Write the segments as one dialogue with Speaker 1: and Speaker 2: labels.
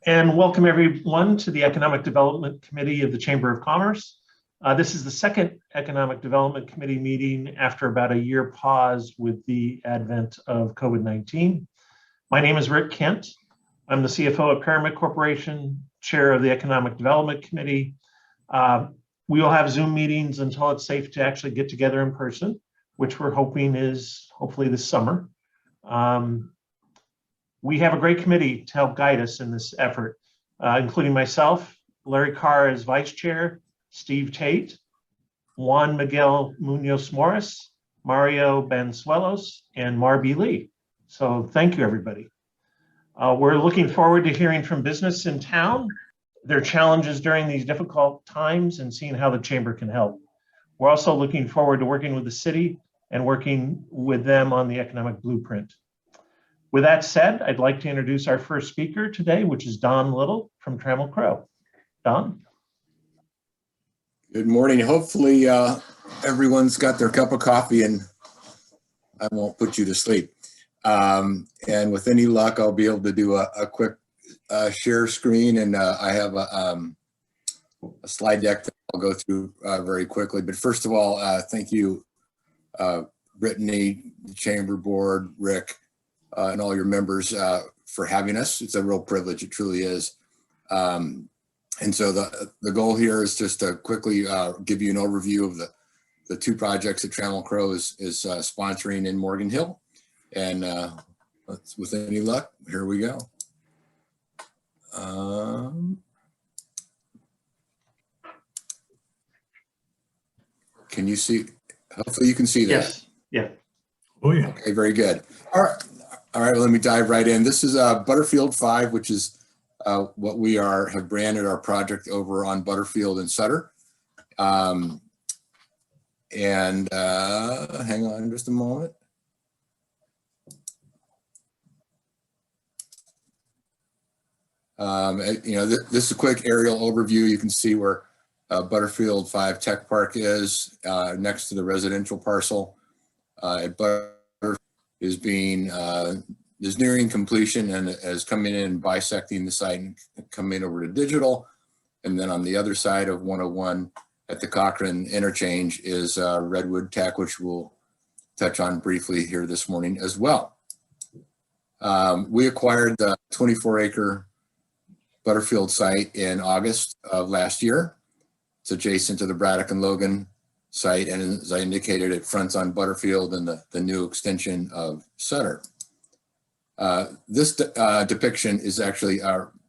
Speaker 1: And welcome everyone to the Economic Development Committee of the Chamber of Commerce. This is the second Economic Development Committee meeting after about a year pause with the advent of COVID-19. My name is Rick Kent. I'm the CFO at Pyramid Corporation, chair of the Economic Development Committee. We will have Zoom meetings until it's safe to actually get together in person, which we're hoping is hopefully this summer. We have a great committee to help guide us in this effort, including myself, Larry Carr as vice chair, Steve Tate, Juan Miguel Munoz Morris, Mario Bansuelos, and Marby Lee. So thank you, everybody. We're looking forward to hearing from business in town, their challenges during these difficult times, and seeing how the chamber can help. We're also looking forward to working with the city and working with them on the economic blueprint. With that said, I'd like to introduce our first speaker today, which is Don Little from Trammell Crow. Don?
Speaker 2: Good morning. Hopefully everyone's got their cup of coffee and I won't put you to sleep. And with any luck, I'll be able to do a quick share screen, and I have a slide deck that I'll go through very quickly. But first of all, thank you, Brittany, the Chamber Board, Rick, and all your members for having us. It's a real privilege, it truly is. And so the goal here is just to quickly give you an overview of the two projects that Trammell Crow is sponsoring in Morgan Hill. And with any luck, here we go. Can you see? Hopefully you can see that.
Speaker 1: Yes. Yeah.
Speaker 3: Oh yeah.
Speaker 2: Okay, very good. All right. All right, well, let me dive right in. This is Butterfield 5, which is what we have branded our project over on Butterfield and Sutter. And hang on just a moment. This is a quick aerial overview. You can see where Butterfield 5 Tech Park is next to the residential parcel. At Butterfield is nearing completion and is coming in and bisecting the site and coming over to digital. And then on the other side of 101 at the Cochrane interchange is Redwood Tech, which we'll touch on briefly here this morning as well. We acquired the 24-acre Butterfield site in August of last year. It's adjacent to the Braddock and Logan site, and as I indicated, it fronts on Butterfield and the new extension of Sutter. This depiction is actually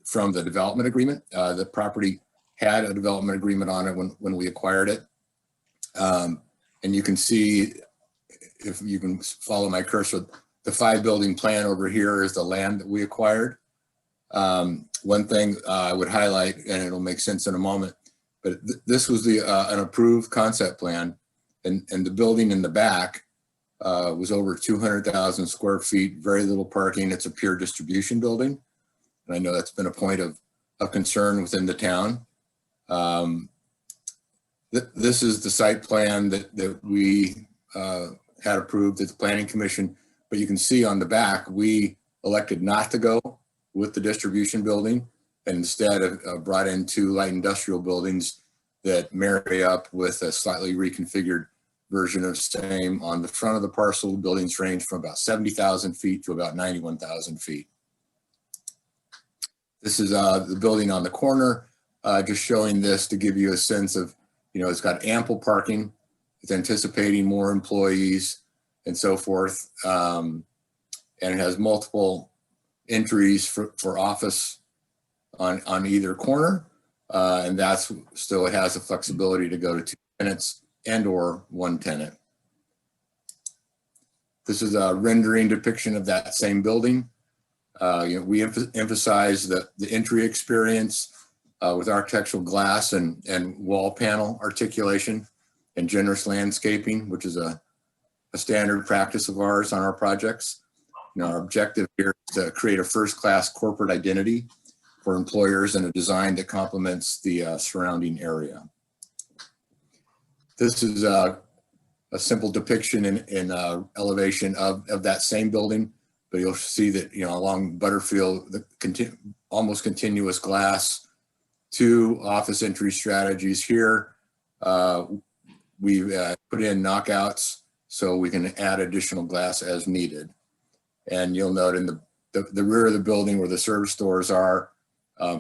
Speaker 2: from the development agreement. The property had a development agreement on it when we acquired it. And you can see, if you can follow my cursor, the 5-building plan over here is the land that we acquired. One thing I would highlight, and it'll make sense in a moment, but this was an approved concept plan, and the building in the back was over 200,000 square feet, very little parking. It's a pure distribution building. And I know that's been a point of concern within the town. This is the site plan that we had approved at the Planning Commission, but you can see on the back, we elected not to go with the distribution building, and instead brought in 2 light industrial buildings that marry up with a slightly reconfigured version of same. On the front of the parcel, buildings range from about 70,000 feet to about 91,000 feet. This is the building on the corner, just showing this to give you a sense of, it's got ample parking. It's anticipating more employees and so forth. And it has multiple entries for office on either corner. And that's still, it has the flexibility to go to 2 tenants and or 1 tenant. This is a rendering depiction of that same building. We emphasize the entry experience with architectural glass and wall panel articulation and generous landscaping, which is a standard practice of ours on our projects. Our objective here is to create a first-class corporate identity for employers and a design that complements the surrounding area. This is a simple depiction in elevation of that same building. but you'll see that, along Butterfield, the almost continuous glass, 2 office entry strategies here. We've put in knockouts so we can add additional glass as needed. And you'll note in the rear of the building where the service doors are,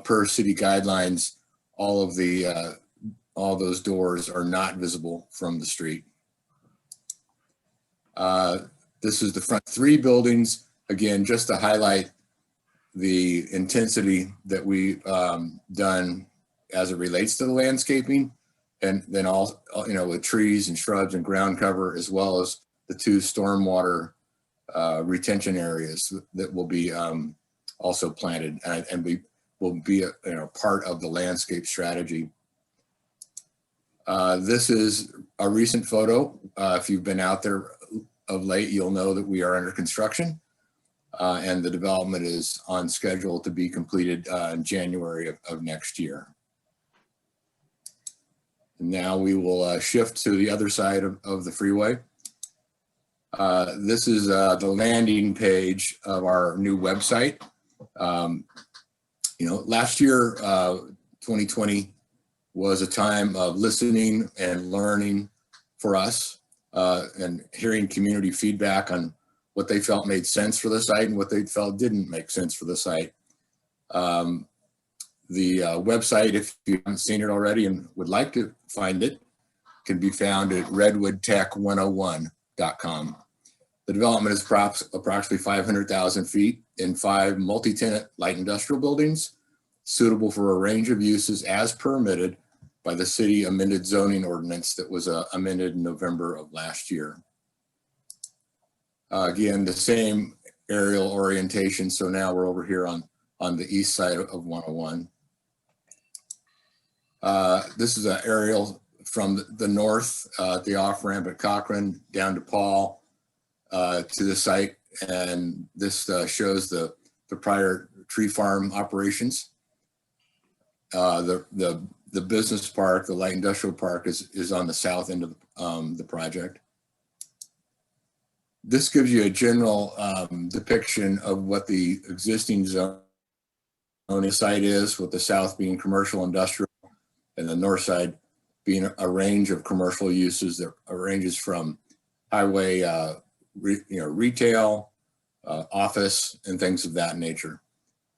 Speaker 2: per city guidelines, all those doors are not visible from the street. This is the front 3 buildings. Again, just to highlight the intensity that we've done as it relates to the landscaping, and then all, with trees and shrubs and ground cover, as well as the 2 stormwater retention areas that will be also planted, and we will be part of the landscape strategy. This is a recent photo. If you've been out there of late, you'll know that we are under construction, and the development is on schedule to be completed in January of next year. Now we will shift to the other side of the freeway. This is the landing page of our new website. Last year, 2020 was a time of listening and learning for us, and hearing community feedback on what they felt made sense for the site and what they felt didn't make sense for the site. The website, if you haven't seen it already and would like to find it, can be found at redwoodtech101.com. The development is approximately 500,000 feet in 5 multi-tenant light industrial buildings, suitable for a range of uses as permitted by the city amended zoning ordinance that was amended in November of last year. Again, the same aerial orientation. So now we're over here on the east side of 101. This is an aerial from the north, the off-ramp at Cochrane down to Paul, to the site. And this shows the prior tree farm operations. The business park, the light industrial park, is on the south end of the project. This gives you a general depiction of what the existing zone site is, with the south being commercial industrial and the north side being a range of commercial uses that ranges from highway, retail, office, and things of that nature.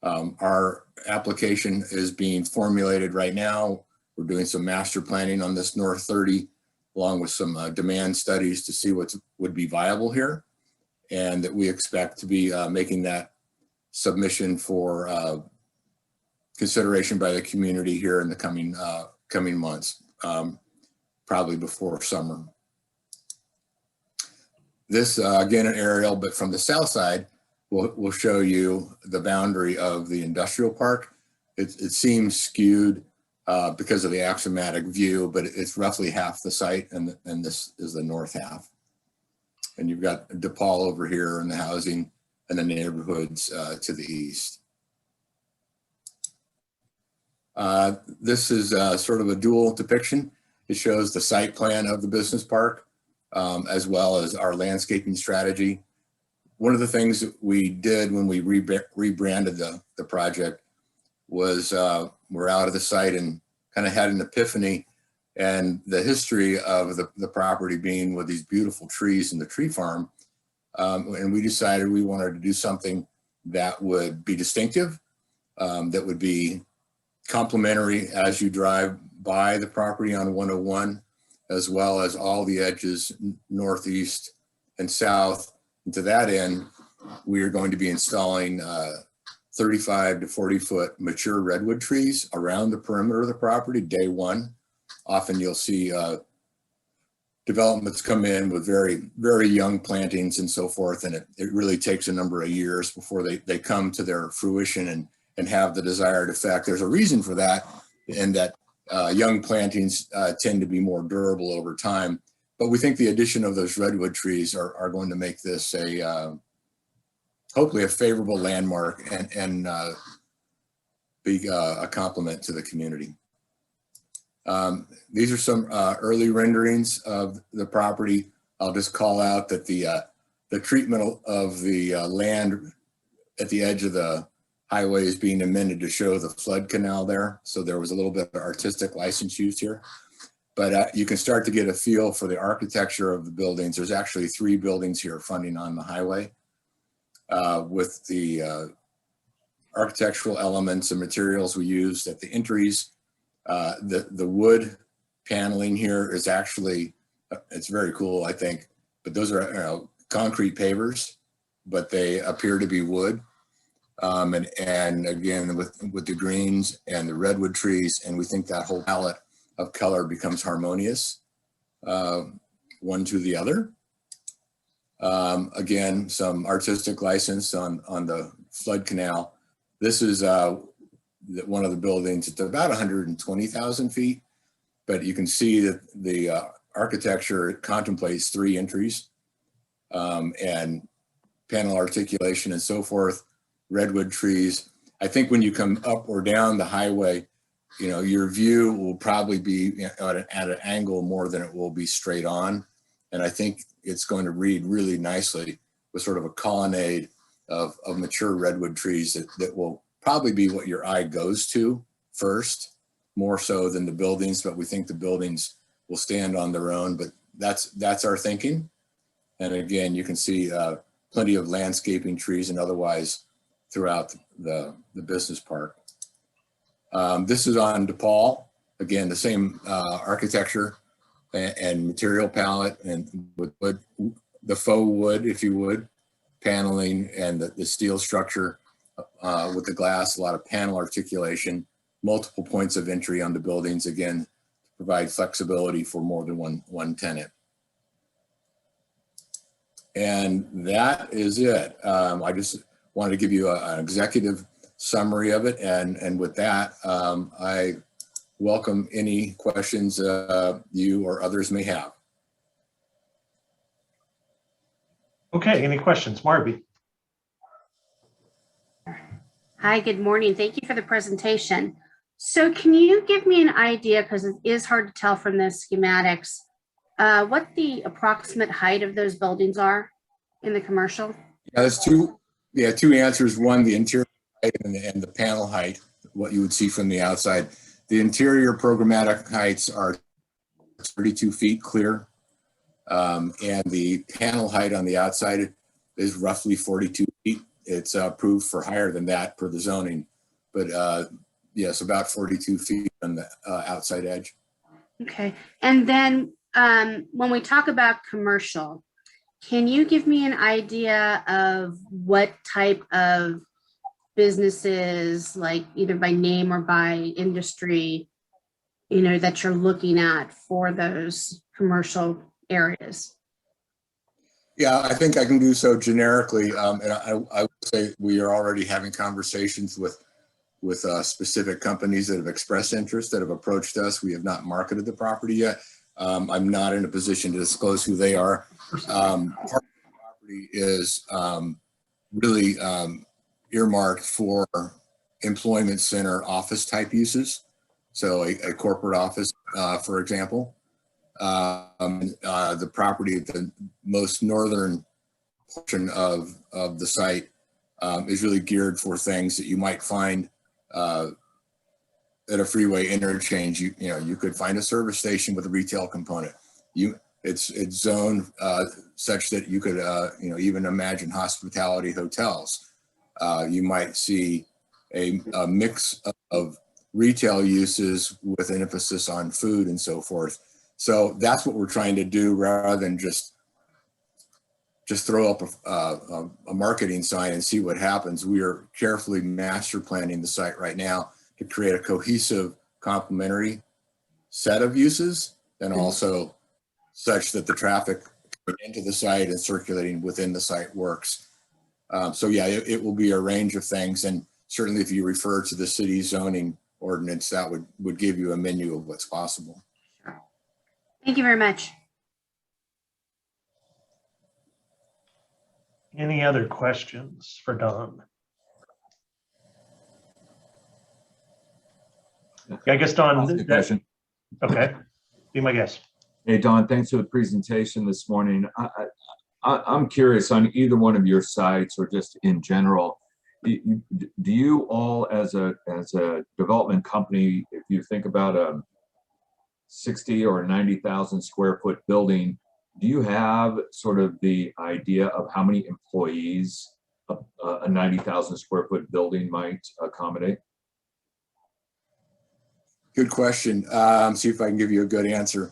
Speaker 2: Our application is being formulated right now. We're doing some master planning on this North 30, along with some demand studies to see what would be viable here, and that we expect to be making that submission for consideration by the community here in the coming months, probably before summer. This, again, an aerial, but from the south side, will show you the boundary of the industrial park. It seems skewed because of the axiomatic view, but it's roughly half the site, and this is the north half. And you've got DePaul over here and the housing and the neighborhoods to the east. This is sort of a dual depiction. It shows the site plan of the business park, as well as our landscaping strategy. One of the things that we did when we rebranded the project was we're out of the site and kind of had an epiphany, and the history of the property being with these beautiful trees in the tree farm. And we decided we wanted to do something that would be distinctive, that would be complementary as you drive by the property on 101, as well as all the edges northeast and south. And to that end, we are going to be installing 35 to 40 foot mature redwood trees around the perimeter of the property day one. Often you'll see developments come in with very, very young plantings and so forth, and it really takes a number of years before they come to their fruition and have the desired effect. There's a reason for that, and that young plantings tend to be more durable over time. But we think the addition of those redwood trees are going to make this hopefully a favorable landmark and be a compliment to the community. These are some early renderings of the property. I'll just call out that the the treatment of the land at the edge of the highway is being amended to show the flood canal there. So there was a little bit of artistic license used here. But you can start to get a feel for the architecture of the buildings. There's actually 3 buildings here fronting on the highway with the architectural elements and materials we used at the entries. The wood paneling here is actually, it's very cool, I think, but those are concrete pavers, but they appear to be wood. And again, with the greens and the redwood trees, and we think that whole palette of color becomes harmonious, one to the other. Again, some artistic license on the flood canal. This is one of the buildings. It's about 120,000 feet, but you can see that the architecture contemplates 3 entries and panel articulation and so forth, redwood trees. I think when you come up or down the highway, your view will probably be at an angle more than it will be straight on. And I think it's going to read really nicely with sort of a colonnade of mature redwood trees that will probably be what your eye goes to first, more so than the buildings, but we think the buildings will stand on their own, but that's our thinking. And again, you can see plenty of landscaping trees and otherwise throughout the business park. This is on DePaul. Again, the same architecture and material palette, and with wood, the faux wood, if you would, paneling, and the steel structure with the glass, a lot of panel articulation, multiple points of entry on the buildings, again, to provide flexibility for more than one tenant. And that is it. I just wanted to give you an executive summary of it. And with that, I welcome any questions you or others may have.
Speaker 1: Okay, any questions? Marby?
Speaker 3: Hi, good morning. Thank you for the presentation. So can you give me an idea, because it is hard to tell from the schematics, what the approximate height of those buildings are in the commercial?
Speaker 2: Yeah, there's two answers. One, the interior height and the panel height, what you would see from the outside. The interior programmatic heights are 32 feet clear. And the panel height on the outside is roughly 42 feet. It's approved for higher than that per the zoning, but yes, about 42 feet on the outside edge.
Speaker 3: Okay, and then when we talk about commercial, can you give me an idea of what type of businesses, like either by name or by industry, that you're looking at for those commercial areas?
Speaker 2: Yeah, I think I can do so generically. And I would say we are already having conversations with specific companies that have expressed interest, that have approached us. We have not marketed the property yet. I'm not in a position to disclose who they are. Part of the property is really earmarked for employment center office type uses. So a corporate office, for example. The property at the most northern portion of the site is really geared for things that you might find at a freeway interchange. You could find a service station with a retail component. It's zoned such that you could even imagine hospitality hotels. You might see a mix of retail uses with an emphasis on food and so forth. So that's what we're trying to do, rather than just throw up a marketing sign and see what happens. We are carefully master planning the site right now to create a cohesive, complementary set of uses, and also such that the traffic coming into the site and circulating within the site works. So yeah, it will be a range of things. And certainly if you refer to the city zoning ordinance, that would give you a menu of what's possible.
Speaker 3: Thank you very much.
Speaker 1: Any other questions for Don? I guess Don.
Speaker 4: Question.
Speaker 1: Okay, be my guest.
Speaker 4: Hey, Don, thanks for the presentation this morning. I'm curious on either one of your sites or just in general, do you all as a development company, if you think about a 60 or 90,000 square foot building, do you have sort of the idea of how many employees a 90,000 square foot building might accommodate?
Speaker 2: Good question. See if I can give you a good answer.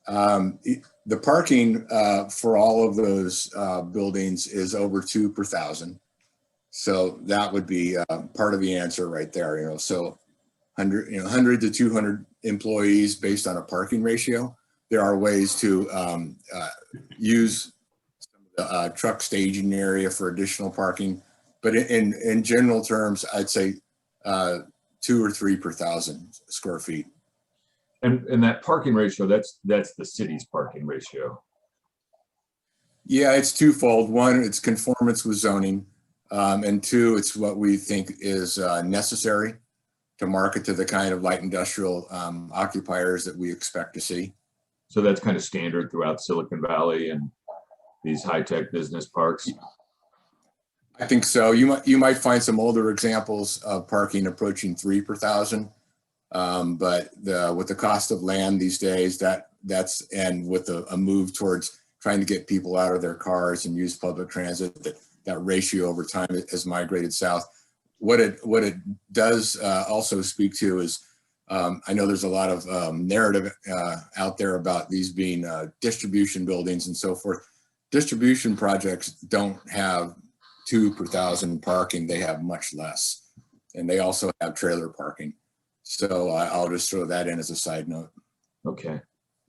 Speaker 2: The parking for all of those buildings is over 2 per thousand. So that would be part of the answer right there. So 100 to 200 employees based on a parking ratio. There are ways to use the truck staging area for additional parking, but in general terms, I'd say 2 or 3 per thousand square feet.
Speaker 4: And that parking ratio, that's the city's parking ratio.
Speaker 2: Yeah, it's twofold. One, it's conformance with zoning, and two, it's what we think is necessary to market to the kind of light industrial occupiers that we expect to see.
Speaker 4: So that's kind of standard throughout Silicon Valley and these high-tech business parks.
Speaker 2: I think so. You might find some older examples of parking approaching 3 per thousand, but with the cost of land these days, and with a move towards trying to get people out of their cars and use public transit, that ratio over time has migrated south. What it does also speak to is, I know there's a lot of narrative out there about these being distribution buildings and so forth. Distribution projects don't have 2 per thousand parking. They have much less, and they also have trailer parking. So I'll just throw that in as a side note.
Speaker 4: Okay.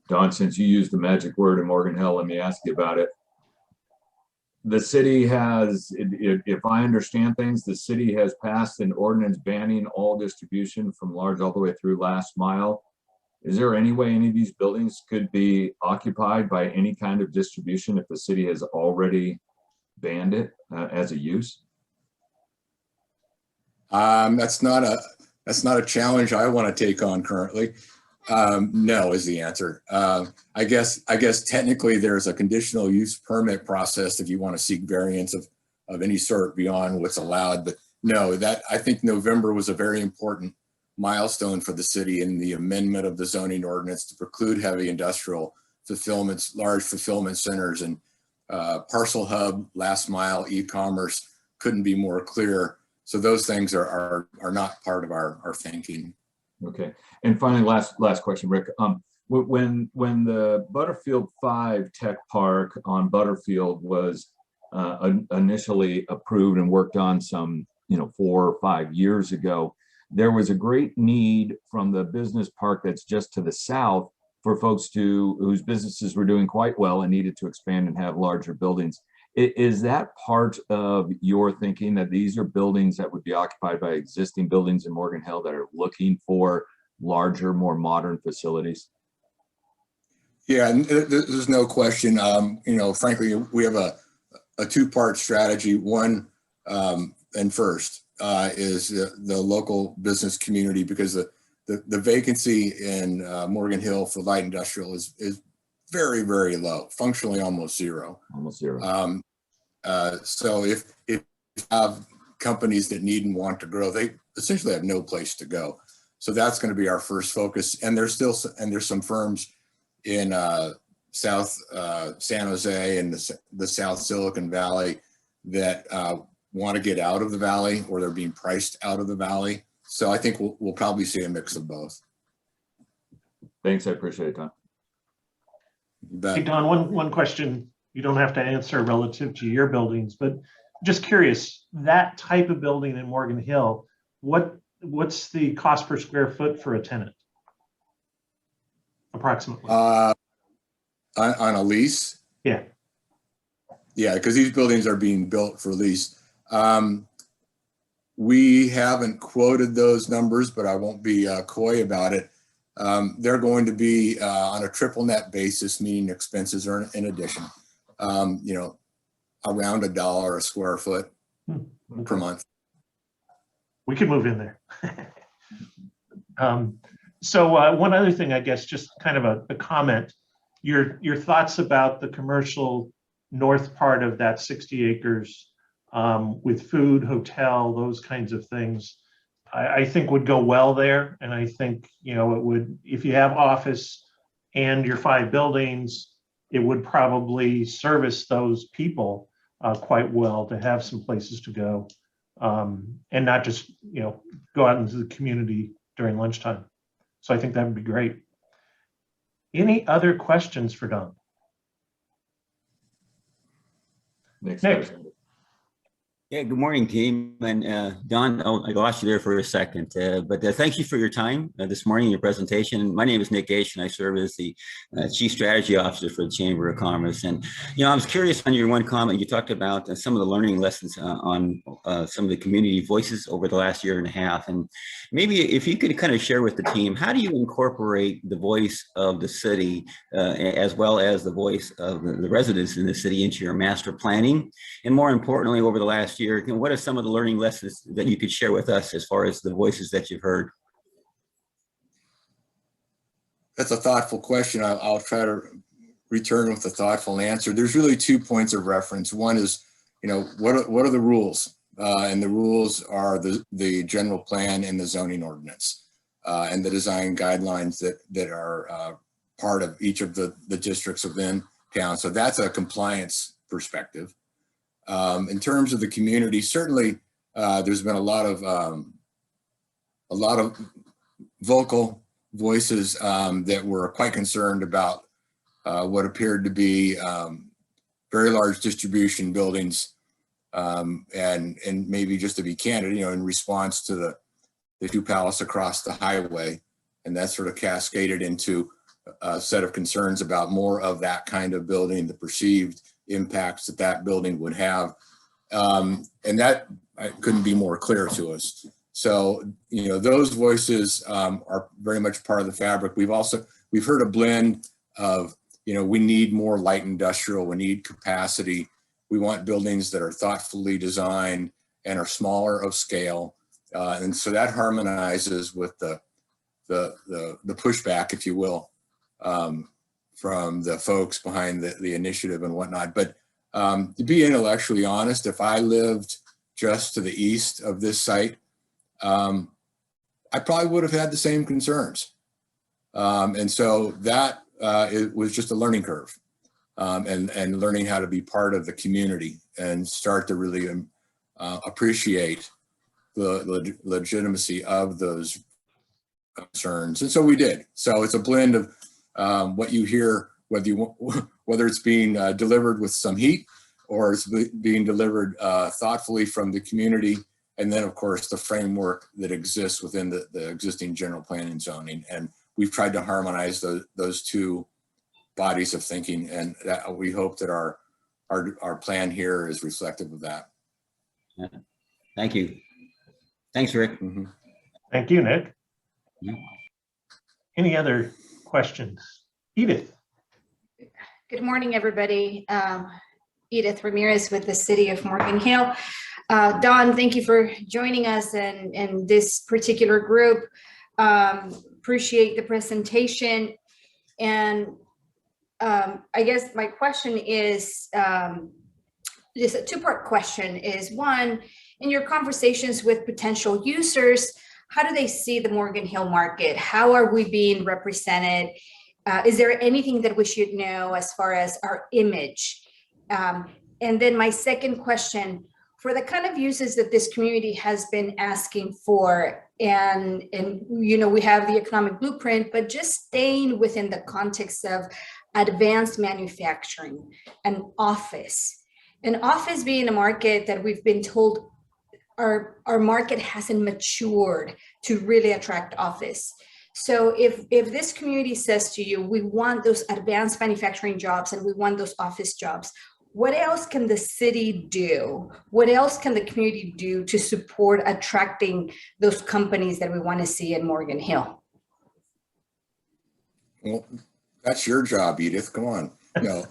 Speaker 4: Don, since you used the magic word in Morgan Hill, let me ask you about it. The city has, if I understand things, the city has passed an ordinance banning all distribution from large all the way through last mile. Is there any way any of these buildings could be occupied by any kind of distribution if the city has already banned it as a use?
Speaker 2: That's not a challenge I want to take on currently. No is the answer. I guess technically there's a conditional use permit process if you want to seek variance of any sort beyond what's allowed. But no, I think November was a very important milestone for the city in the amendment of the zoning ordinance to preclude heavy industrial fulfillments, large fulfillment centers, and parcel hub, last mile, e-commerce couldn't be more clear. So those things are not part of our thinking.
Speaker 4: Okay. And finally, last question, Rick. When the Butterfield 5 Tech Park on Butterfield was initially approved and worked on some 4 or 5 years ago, there was a great need from the business park that's just to the south for folks whose businesses were doing quite well and needed to expand and have larger buildings. Is that part of your thinking, that these are buildings that would be occupied by existing buildings in Morgan Hill that are looking for larger, more modern facilities?
Speaker 2: Yeah, there's no question. Frankly, we have a two-part strategy. One, and first, is the local business community, because the vacancy in Morgan Hill for light industrial is very, very low, functionally almost zero.
Speaker 4: Almost zero.
Speaker 2: So if you have companies that need and want to grow, they essentially have no place to go. So that's going to be our first focus. And there's some firms in South San Jose and the South Silicon Valley that want to get out of the valley, or they're being priced out of the valley. So I think we'll probably see a mix of both.
Speaker 4: Thanks, I appreciate it, Don.
Speaker 1: Hey, Don, one question you don't have to answer relative to your buildings, but just curious, that type of building in Morgan Hill, what's the cost per square foot for a tenant, approximately?
Speaker 2: On a lease?
Speaker 1: Yeah.
Speaker 2: Yeah, because these buildings are being built for lease. We haven't quoted those numbers, but I won't be coy about it. They're going to be on a triple net basis, meaning expenses are in addition, around $1 a square foot per month.
Speaker 1: We could move in there. So one other thing, I guess, just kind of a comment, your thoughts about the commercial north part of that 60 acres with food, hotel, those kinds of things, I think would go well there. And I think, you know, it would, if you have office and your 5 buildings, it would probably service those people quite well to have some places to go and not just, you know, go out into the community during lunchtime. So I think that would be great. Any other questions for Don?
Speaker 4: Nick.
Speaker 5: Yeah, good morning, team. And Don, I lost you there for a second, but thank you for your time this morning, your presentation. My name is Nick Gage, and I serve as the Chief Strategy Officer for the Chamber of Commerce. And, you know, I was curious on your one comment. You talked about some of the learning lessons on some of the community voices over the last year and a half. And maybe if you could kind of share with the team, how do you incorporate the voice of the city as well as the voice of the residents in the city into your master planning? And more importantly, over the last year, you know, what are some of the learning lessons that you could share with us as far as the voices that you've heard?
Speaker 2: That's a thoughtful question. I'll try to return with a thoughtful answer. There's really 2 points of reference. One is, you know, what are the rules? And the rules are the general plan and the zoning ordinance and the design guidelines that are part of each of the districts within town. So that's a compliance perspective. In terms of the community, certainly there's been a lot of vocal voices that were quite concerned about what appeared to be very large distribution buildings, and maybe just to be candid, you know, in response to the 2 palace across the highway, and that sort of cascaded into a set of concerns about more of that kind of building, the perceived impacts that building would have. And that couldn't be more clear to us. So, you know, those voices are very much part of the fabric. We've heard a blend of, you know, we need more light industrial, we need capacity. We want buildings that are thoughtfully designed and are smaller of scale. And so that harmonizes with the pushback, if you will, from the folks behind the initiative and whatnot. But to be intellectually honest, if I lived just to the east of this site, I probably would have had the same concerns. And so that it was just a learning curve, and learning how to be part of the community and start to really appreciate the legitimacy of those concerns. And so we did. So it's a blend of what you hear, whether it's being delivered with some heat or it's being delivered thoughtfully from the community. And then, of course, the framework that exists within the existing general plan and zoning. And we've tried to harmonize those 2 bodies of thinking. And we hope that our plan here is reflective of that.
Speaker 5: Yeah. Thank you. Thanks, Rick.
Speaker 2: Mm-hmm.
Speaker 1: Thank you, Nick.
Speaker 5: Yeah.
Speaker 1: Any other questions? Edith.
Speaker 6: Good morning, everybody. Edith Ramirez with the City of Morgan Hill. Don, thank you for joining us and this particular group. Appreciate the presentation. And I guess my question is, just a 2-part question is, one, in your conversations with potential users, how do they see the Morgan Hill market? How are we being represented? Is there anything that we should know as far as our image? And then my second question, for the kind of uses that this community has been asking for, and you know, we have the economic blueprint, but just staying within the context of advanced manufacturing and office. And office being a market that we've been told our market hasn't matured to really attract office. So if this community says to you, we want those advanced manufacturing jobs and we want those office jobs, what else can the city do? What else can the community do to support attracting those companies that we want to see in Morgan Hill?
Speaker 2: Well, that's your job, Edith. Come on. No.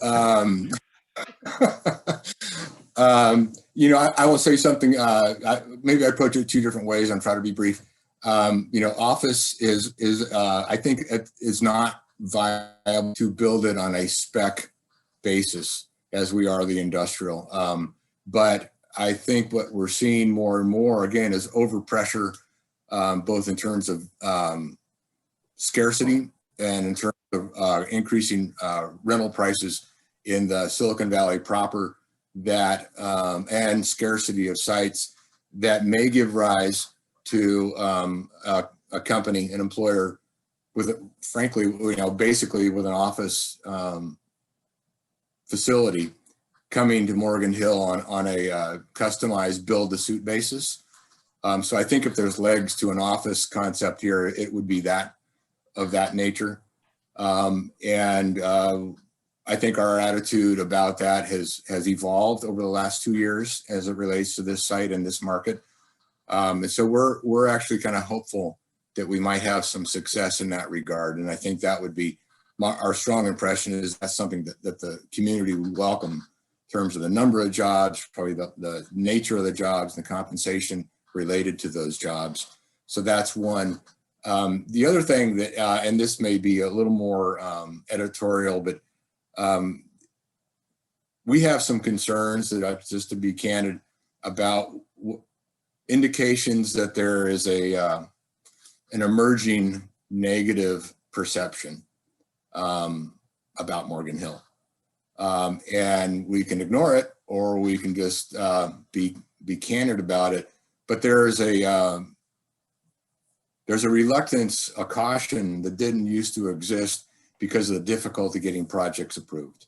Speaker 2: You know, I will say something. Maybe I approach it 2 different ways. I'm trying to be brief. You know, office is I think it is not viable to build it on a spec basis. as we are the industrial. But I think what we're seeing more and more, again, is overpressure, both in terms of scarcity and in terms of increasing rental prices in the Silicon Valley proper, that and scarcity of sites that may give rise to a company, an employer with, frankly, basically with an office facility coming to Morgan Hill on a customized build-to-suit basis. So I think if there's legs to an office concept here, it would be that of that nature. I think our attitude about that has evolved over the last 2 years as it relates to this site and this market. And so we're actually kind of hopeful that we might have some success in that regard. And I think that would be our strong impression, is that's something that the community would welcome in terms of the number of jobs, probably the nature of the jobs, the compensation related to those jobs. So that's one. The other thing that, and this may be a little more editorial, but we have some concerns that, just to be candid, about indications that there is an emerging negative perception about Morgan Hill. And we can ignore it, or we can just be candid about it. But there's a reluctance, a caution that didn't used to exist because of the difficulty getting projects approved.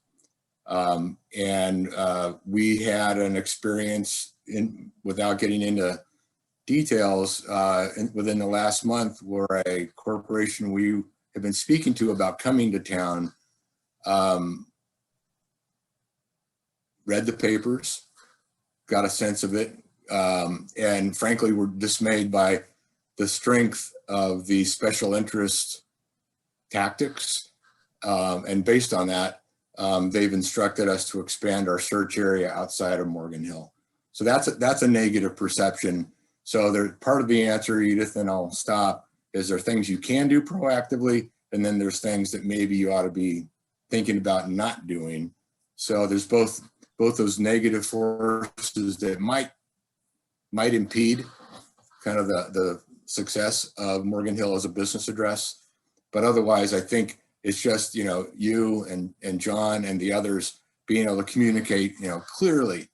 Speaker 2: We had an experience, without getting into details, within the last month, where a corporation we have been speaking to about coming to town read the papers, got a sense of it, and frankly were dismayed by the strength of the special interest tactics. And based on that, they've instructed us to expand our search area outside of Morgan Hill. So that's a negative perception. So there's part of the answer, Edith, and I'll stop, is there things you can do proactively, and then there's things that maybe you ought to be thinking about not doing. So there's both those negative forces that might impede kind of the success of Morgan Hill as a business address. But otherwise, I think it's just, you and John and the others being able to communicate, clearly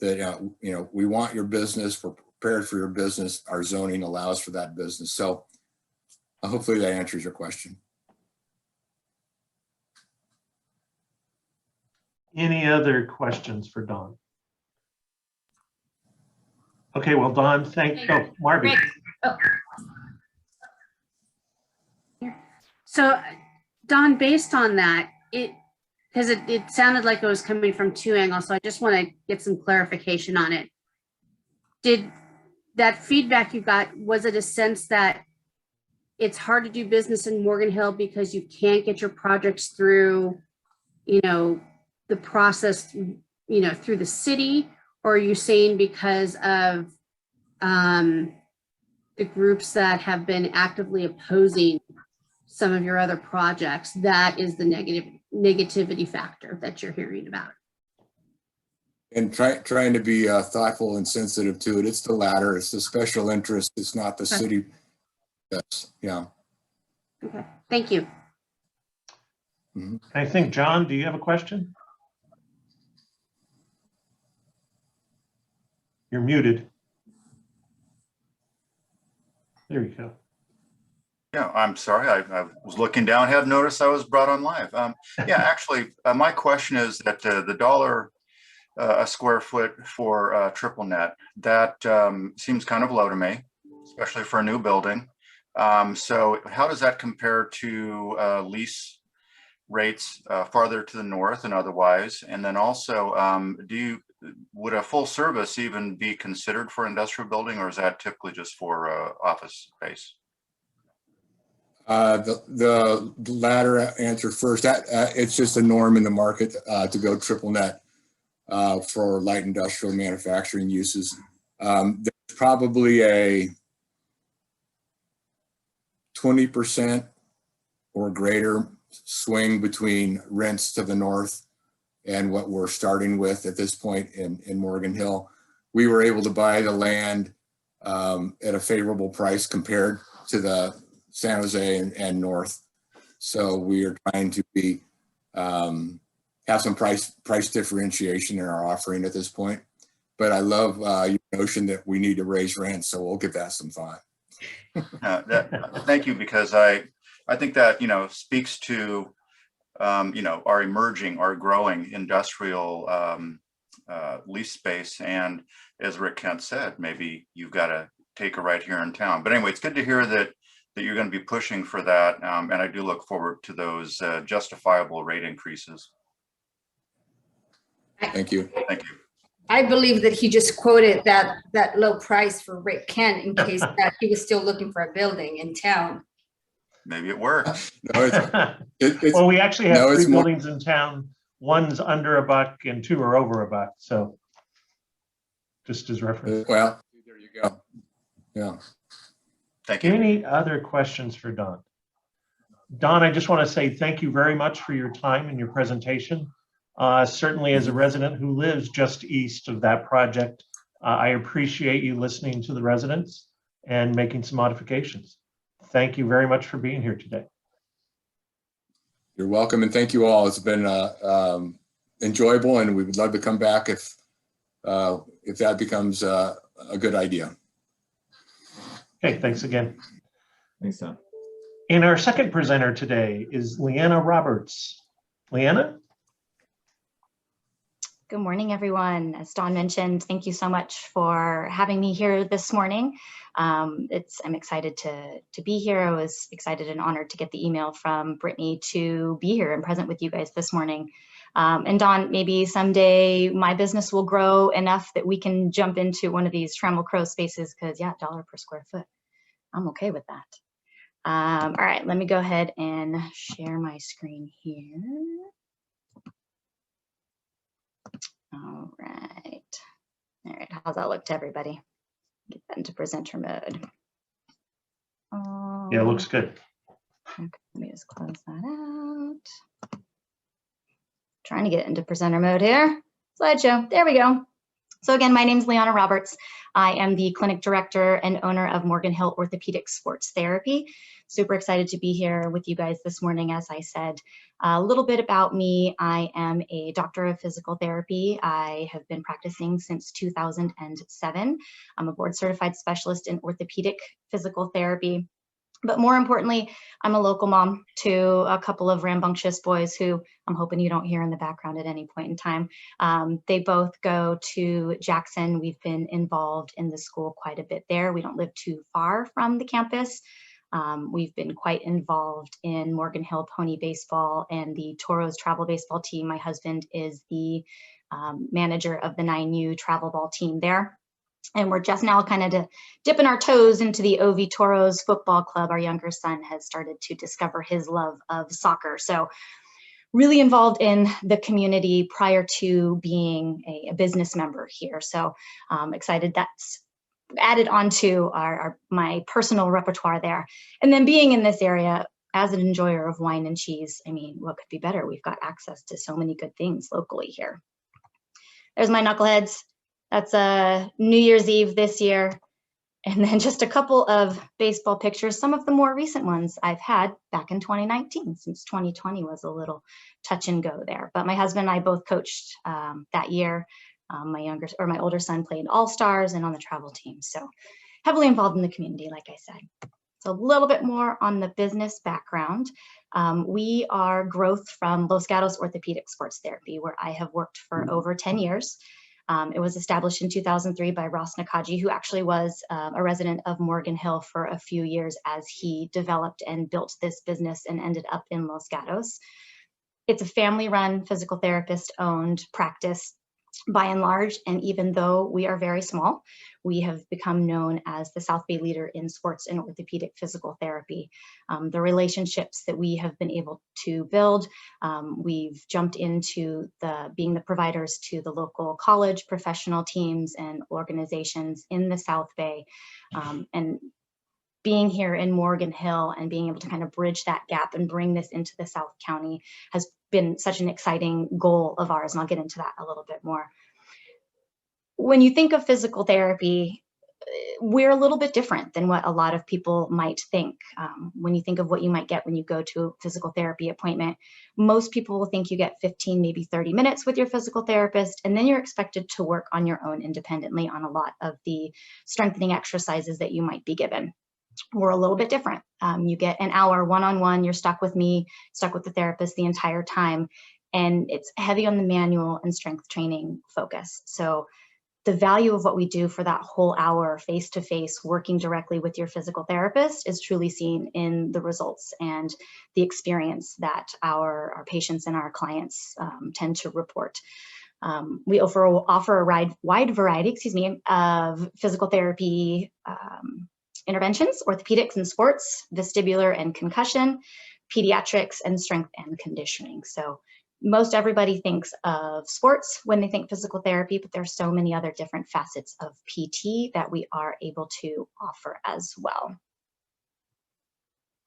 Speaker 2: that, we want your business, we're prepared for your business, our zoning allows for that business. So hopefully that answers your question.
Speaker 1: Any other questions for Dawn? Okay, well, Dawn, Marby.
Speaker 6: Rick. Oh.
Speaker 3: So, Don, based on that, because it sounded like it was coming from two angles, so I just want to get some clarification on it. Did that feedback you got, was it a sense that it's hard to do business in Morgan Hill because you can't get your projects through, the process, through the city? Or are you saying because of the groups that have been actively opposing some of your other projects, that is the negativity factor that you're hearing about?
Speaker 2: And trying to be thoughtful and sensitive to it. It's the latter. It's the special interest. It's not the city. Yes. Yeah.
Speaker 3: Okay. Thank you.
Speaker 2: Mm-hmm.
Speaker 1: I think, John, do you have a question? You're muted. There you go.
Speaker 7: Yeah, I'm sorry. I was looking down, hadn't noticed I was brought on live. Yeah, actually, my question is that the dollar a square foot for triple net, that seems kind of low to me, especially for a new building. So how does that compare to lease rates farther to the north and otherwise? And then also, would a full service even be considered for industrial building, or is that typically just for office space?
Speaker 2: The latter answer first. It's just a norm in the market to go triple net for light industrial manufacturing uses. There's probably a 20% or greater swing between rents to the north and what we're starting with at this point in Morgan Hill, we were able to buy the land at a favorable price compared to the San Jose and North. So we are trying to be have some price differentiation in our offering at this point. But I love your notion that we need to raise rent, so we'll give that some thought.
Speaker 7: Thank you, because I think that, you know, speaks to you know, our emerging, our growing industrial lease space. And as Rick Kent said, maybe you've got to take a right here in town. But anyway, it's good to hear that you're going to be pushing for that. And I do look forward to those justifiable rate increases.
Speaker 2: Thank you.
Speaker 7: Thank you.
Speaker 6: I believe that he just quoted that low price for Rick Kent in case that he was still looking for a building in town.
Speaker 7: Maybe it works.
Speaker 2: No, it's
Speaker 1: Well, we actually have
Speaker 2: no, it's
Speaker 1: three
Speaker 2: more-
Speaker 1: buildings in town. One's under $1 and 2 are over $1. So just as reference.
Speaker 2: well, there you go. Yeah.
Speaker 7: Thank you.
Speaker 1: Any other questions for Don? Don, I just want to say thank you very much for your time and your presentation. Certainly as a resident who lives just east of that project, I appreciate you listening to the residents and making some modifications. Thank you very much for being here today.
Speaker 2: You're welcome, and thank you all. It's been enjoyable, and we would love to come back if that becomes a good idea.
Speaker 1: Okay, thanks again.
Speaker 4: Thanks, Tom.
Speaker 1: And our second presenter today is Leanna Roberts. Leanna?
Speaker 8: Good morning, everyone. As Dawn mentioned, thank you so much for having me here this morning. I'm excited to be here. I was excited and honored to get the email from Brittany to be here and present with you guys this morning. And Dawn, maybe someday my business will grow enough that we can jump into one of these Trammell Crow spaces, because yeah, $1 per square foot. I'm okay with that. All right, let me go ahead and share my screen here. All right, how's that look to everybody? Get that into presenter mode.
Speaker 1: Yeah, it looks good.
Speaker 8: Okay, let me just close that out. Trying to get into presenter mode here. Slideshow, there we go. So again, my name is Leanna Roberts. I am the clinic director and owner of Morgan Hill Orthopedic Sports Therapy. Super excited to be here with you guys this morning. As I said, a little bit about me. I am a doctor of physical therapy. I have been practicing since 2007. I'm a board certified specialist in orthopedic physical therapy. But more importantly, I'm a local mom to a couple of rambunctious boys who I'm hoping you don't hear in the background at any point in time. They both go to Jackson. We've been involved in the school quite a bit there. We don't live too far from the campus. We've been quite involved in Morgan Hill Pony Baseball and the Toros travel baseball team. My husband is the manager of the 9U travel ball team there. And we're just now kind of dipping our toes into the OV Toros football club. Our younger son has started to discover his love of soccer. So really involved in the community prior to being a business member here. So excited that's added onto my personal repertoire there. And then being in this area as an enjoyer of wine and cheese, I mean, what could be better? We've got access to so many good things locally here. There's my knuckleheads. That's New Year's Eve this year. And then just a couple of baseball pictures, some of the more recent ones I've had back in 2019, since 2020 was a little touch and go there. But my husband and I both coached that year. My older son played All-Stars and on the travel team. So heavily involved in the community, like I said. So a little bit more on the business background. We are growth from Los Gatos Orthopedic Sports Therapy, where I have worked for over 10 years. It was established in 2003 by Ross Nakaji, who actually was a resident of Morgan Hill for a few years as he developed and built this business and ended up in Los Gatos. It's a family-run, physical therapist-owned practice by and large, and even though we are very small, we have become known as the South Bay leader in sports and orthopedic physical therapy. The relationships that we have been able to build, we've jumped into being the providers to the local college, professional teams, and organizations in the South Bay. And being here in Morgan Hill and being able to kind of bridge that gap and bring this into the South County has been such an exciting goal of ours. And I'll get into that a little bit more. When you think of physical therapy, we're a little bit different than what a lot of people might think. When you think of what you might get when you go to a physical therapy appointment, most people will think you get 15, maybe 30 minutes with your physical therapist, and then you're expected to work on your own independently on a lot of the strengthening exercises that you might be given. We're a little bit different. You get an hour one-on-one, you're stuck with me, stuck with the therapist the entire time, and it's heavy on the manual and strength training focus. So the value of what we do for that whole hour face-to-face working directly with your physical therapist is truly seen in the results and the experience that our patients and our clients tend to report. We offer a wide variety, of physical therapy interventions, orthopedics and sports, vestibular and concussion, pediatrics, and strength and conditioning. So most everybody thinks of sports when they think physical therapy, but there's so many other different facets of PT that we are able to offer as well.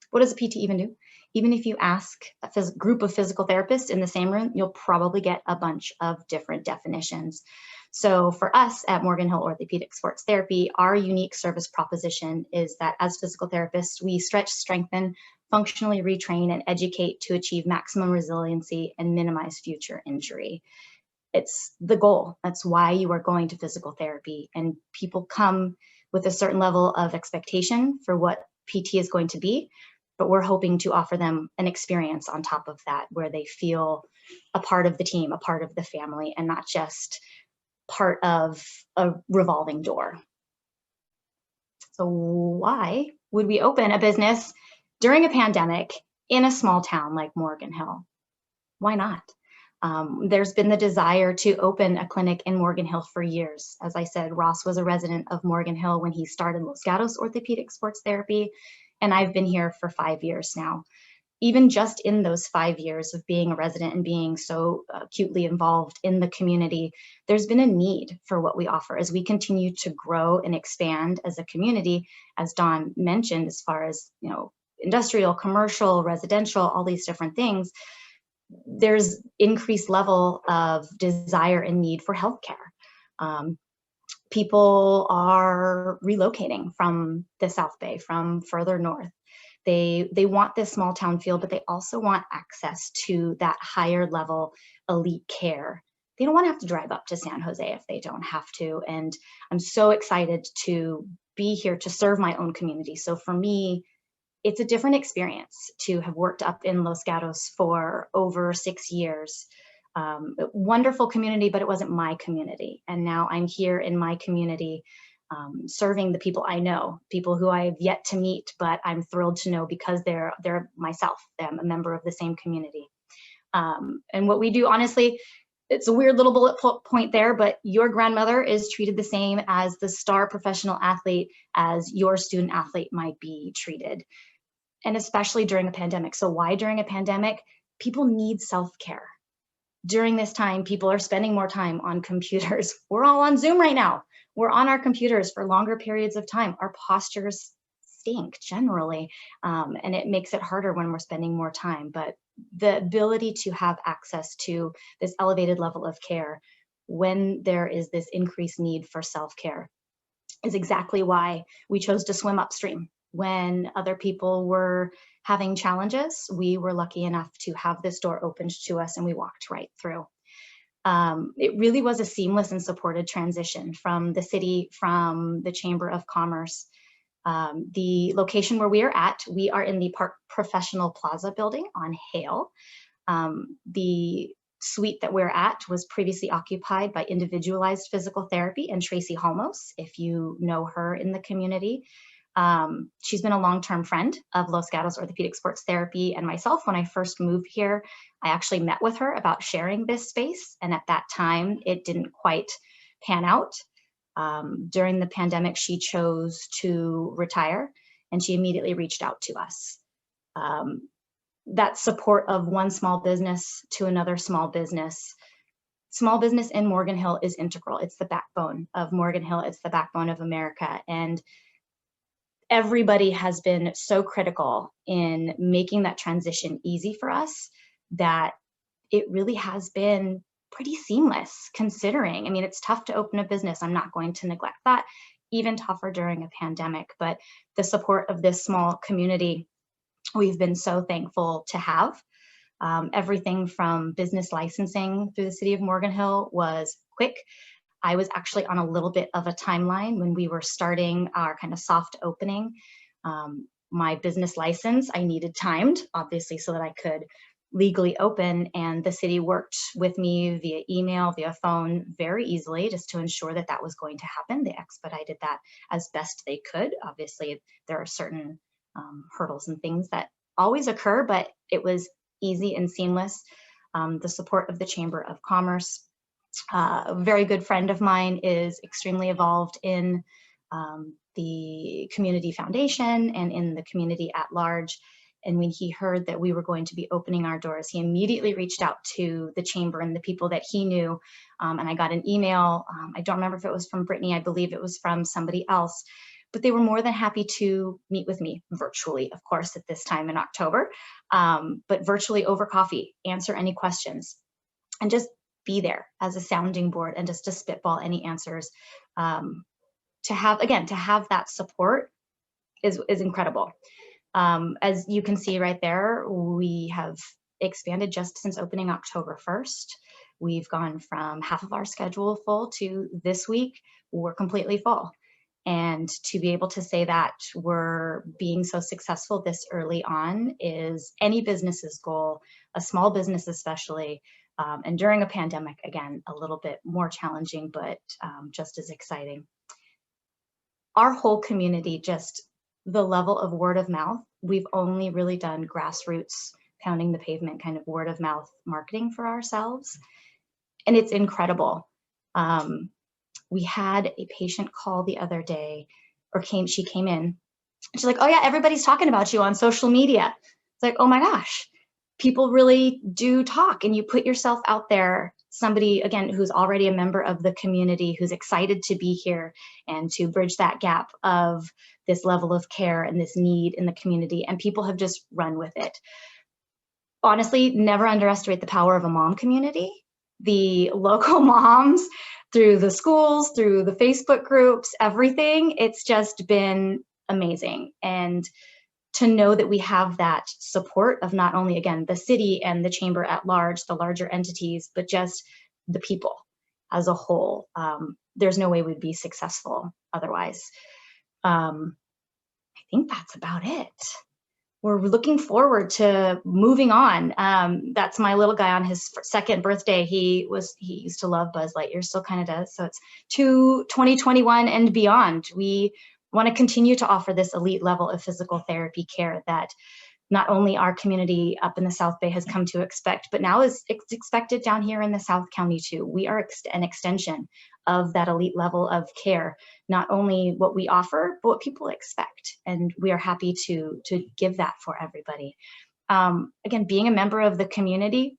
Speaker 8: What does a PT even do? Even if you ask a group of physical therapists in the same room, you'll probably get a bunch of different definitions. So for us at Morgan Hill Orthopedic Sports Therapy, our unique service proposition is that as physical therapists, we stretch, strengthen, functionally retrain, and educate to achieve maximum resiliency and minimize future injury. It's the goal. That's why you are going to physical therapy. And people come with a certain level of expectation for what PT is going to be, but we're hoping to offer them an experience on top of that where they feel a part of the team, a part of the family, and not just part of a revolving door. So why would we open a business during a pandemic in a small town like Morgan Hill? Why not? There's been the desire to open a clinic in Morgan Hill for years. As I said, Ross was a resident of Morgan Hill when he started Los Gatos Orthopedic Sports Therapy, and I've been here for 5 years now. Even just in those 5 years of being a resident and being so acutely involved in the community, there's been a need for what we offer as we continue to grow and expand as a community, as Dawn mentioned, as far as, industrial, commercial, residential, all these different things. There's increased level of desire and need for healthcare. People are relocating from the South Bay, from further north. They want this small town feel, but they also want access to that higher level elite care. They don't want to have to drive up to San Jose if they don't have to. And I'm so excited to be here to serve my own community. So for me, it's a different experience to have worked up in Los Gatos for over 6 years. Wonderful community, but it wasn't my community. And now I'm here in my community, serving the people I know, people who I've yet to meet, but I'm thrilled to know because they're myself. I'm a member of the same community. And what we do, honestly, it's a weird little bullet point there, but your grandmother is treated the same as the star professional athlete as your student athlete might be treated. And especially during a pandemic. So why during a pandemic? People need self-care. During this time, people are spending more time on computers. We're all on Zoom right now. We're on our computers for longer periods of time. Our postures stink generally, and it makes it harder when we're spending more time. But the ability to have access to this elevated level of care when there is this increased need for self-care is exactly why we chose to swim upstream. When other people were having challenges, we were lucky enough to have this door opened to us and we walked right through. It really was a seamless and supported transition from the city, from the Chamber of Commerce. The location where we are in the Park Professional Plaza building on Hale. The suite that we're at was previously occupied by Individualized Physical Therapy and Tracy Holmos, if you know her in the community. She's been a long-term friend of Los Gatos Orthopedic Sports Therapy and myself. When I first moved here, I actually met with her about sharing this space. And at that time, it didn't quite pan out. During the pandemic, she chose to retire and she immediately reached out to us. That support of one small business to another small business in Morgan Hill is integral. It's the backbone of Morgan Hill. It's the backbone of America. And everybody has been so critical in making that transition easy for us that it really has been pretty seamless considering. I mean, it's tough to open a business. I'm not going to neglect that. Even tougher during a pandemic, but the support of this small community, we've been so thankful to have. Everything from business licensing through the city of Morgan Hill was quick. I was actually on a little bit of a timeline when we were starting our kind of soft opening. My business license, I needed timed, obviously, so that I could legally open, and the city worked with me via email, via phone, very easily, just to ensure that that was going to happen. They expedited that as best they could. Obviously, there are certain hurdles and things that always occur, but it was easy and seamless. The support of the Chamber of Commerce. A very good friend of mine is extremely involved in the community foundation and in the community at large. And when he heard that we were going to be opening our doors, he immediately reached out to the chamber and the people that he knew. And I got an email. I don't remember if it was from Brittany. I believe it was from somebody else. But they were more than happy to meet with me virtually, of course, at this time in October, but virtually over coffee, answer any questions, and just be there as a sounding board and just to spitball any answers. To have that support is incredible. As you can see right there, we have expanded just since opening October 1st. We've gone from half of our schedule full to this week, we're completely full. And to be able to say that we're being so successful this early on is any business's goal, a small business especially, and during a pandemic, again, a little bit more challenging, but just as exciting. Our whole community, just the level of word of mouth, we've only really done grassroots, pounding the pavement kind of word of mouth marketing for ourselves. And it's incredible. We had a patient call the other day, she came in. She's like, oh yeah, everybody's talking about you on social media. It's like, oh my gosh, people really do talk, and you put yourself out there, somebody, again, who's already a member of the community, who's excited to be here and to bridge that gap of this level of care and this need in the community, and people have just run with it. Honestly, never underestimate the power of a mom community. The local moms, through the schools, through the Facebook groups, everything, it's just been amazing. And to know that we have that support of not only, again, the city and the chamber at large, the larger entities, but just the people as a whole. There's no way we'd be successful otherwise. I think that's about it. We're looking forward to moving on. That's my little guy on his second birthday. He used to love Buzz Lightyear, still kind of does. So it's to 2021 and beyond. We want to continue to offer this elite level of physical therapy care that not only our community up in the South Bay has come to expect, but now is expected down here in the South County too. We are an extension of that elite level of care, not only what we offer, but what people expect. And we are happy to give that for everybody. Again, being a member of the community,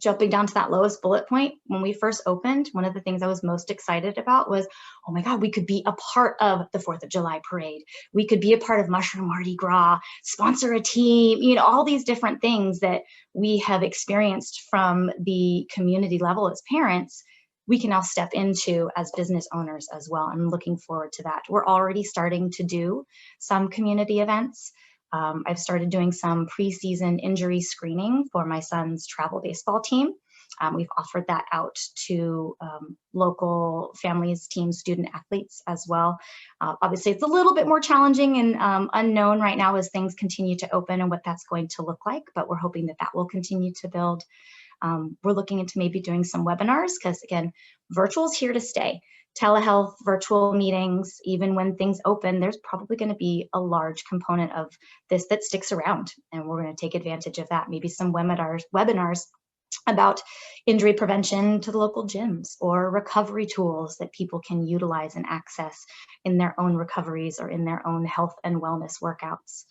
Speaker 8: jumping down to that lowest bullet point, when we first opened, one of the things I was most excited about was, oh my God, we could be a part of the 4th of July parade. We could be a part of Mushroom Mardi Gras, sponsor a team, all these different things that we have experienced from the community level as parents, we can now step into as business owners as well. I'm looking forward to that. We're already starting to do some community events. I've started doing some preseason injury screening for my son's travel baseball team. We've offered that out to local families, teams, student athletes as well. Obviously, it's a little bit more challenging and unknown right now as things continue to open and what that's going to look like, but we're hoping that that will continue to build. We're looking into maybe doing some webinars because, again, virtual is here to stay. Telehealth, virtual meetings, even when things open, there's probably going to be a large component of this that sticks around, and we're going to take advantage of that. Maybe some webinars about injury prevention to the local gyms, or recovery tools that people can utilize and access in their own recoveries or in their own health and wellness workouts.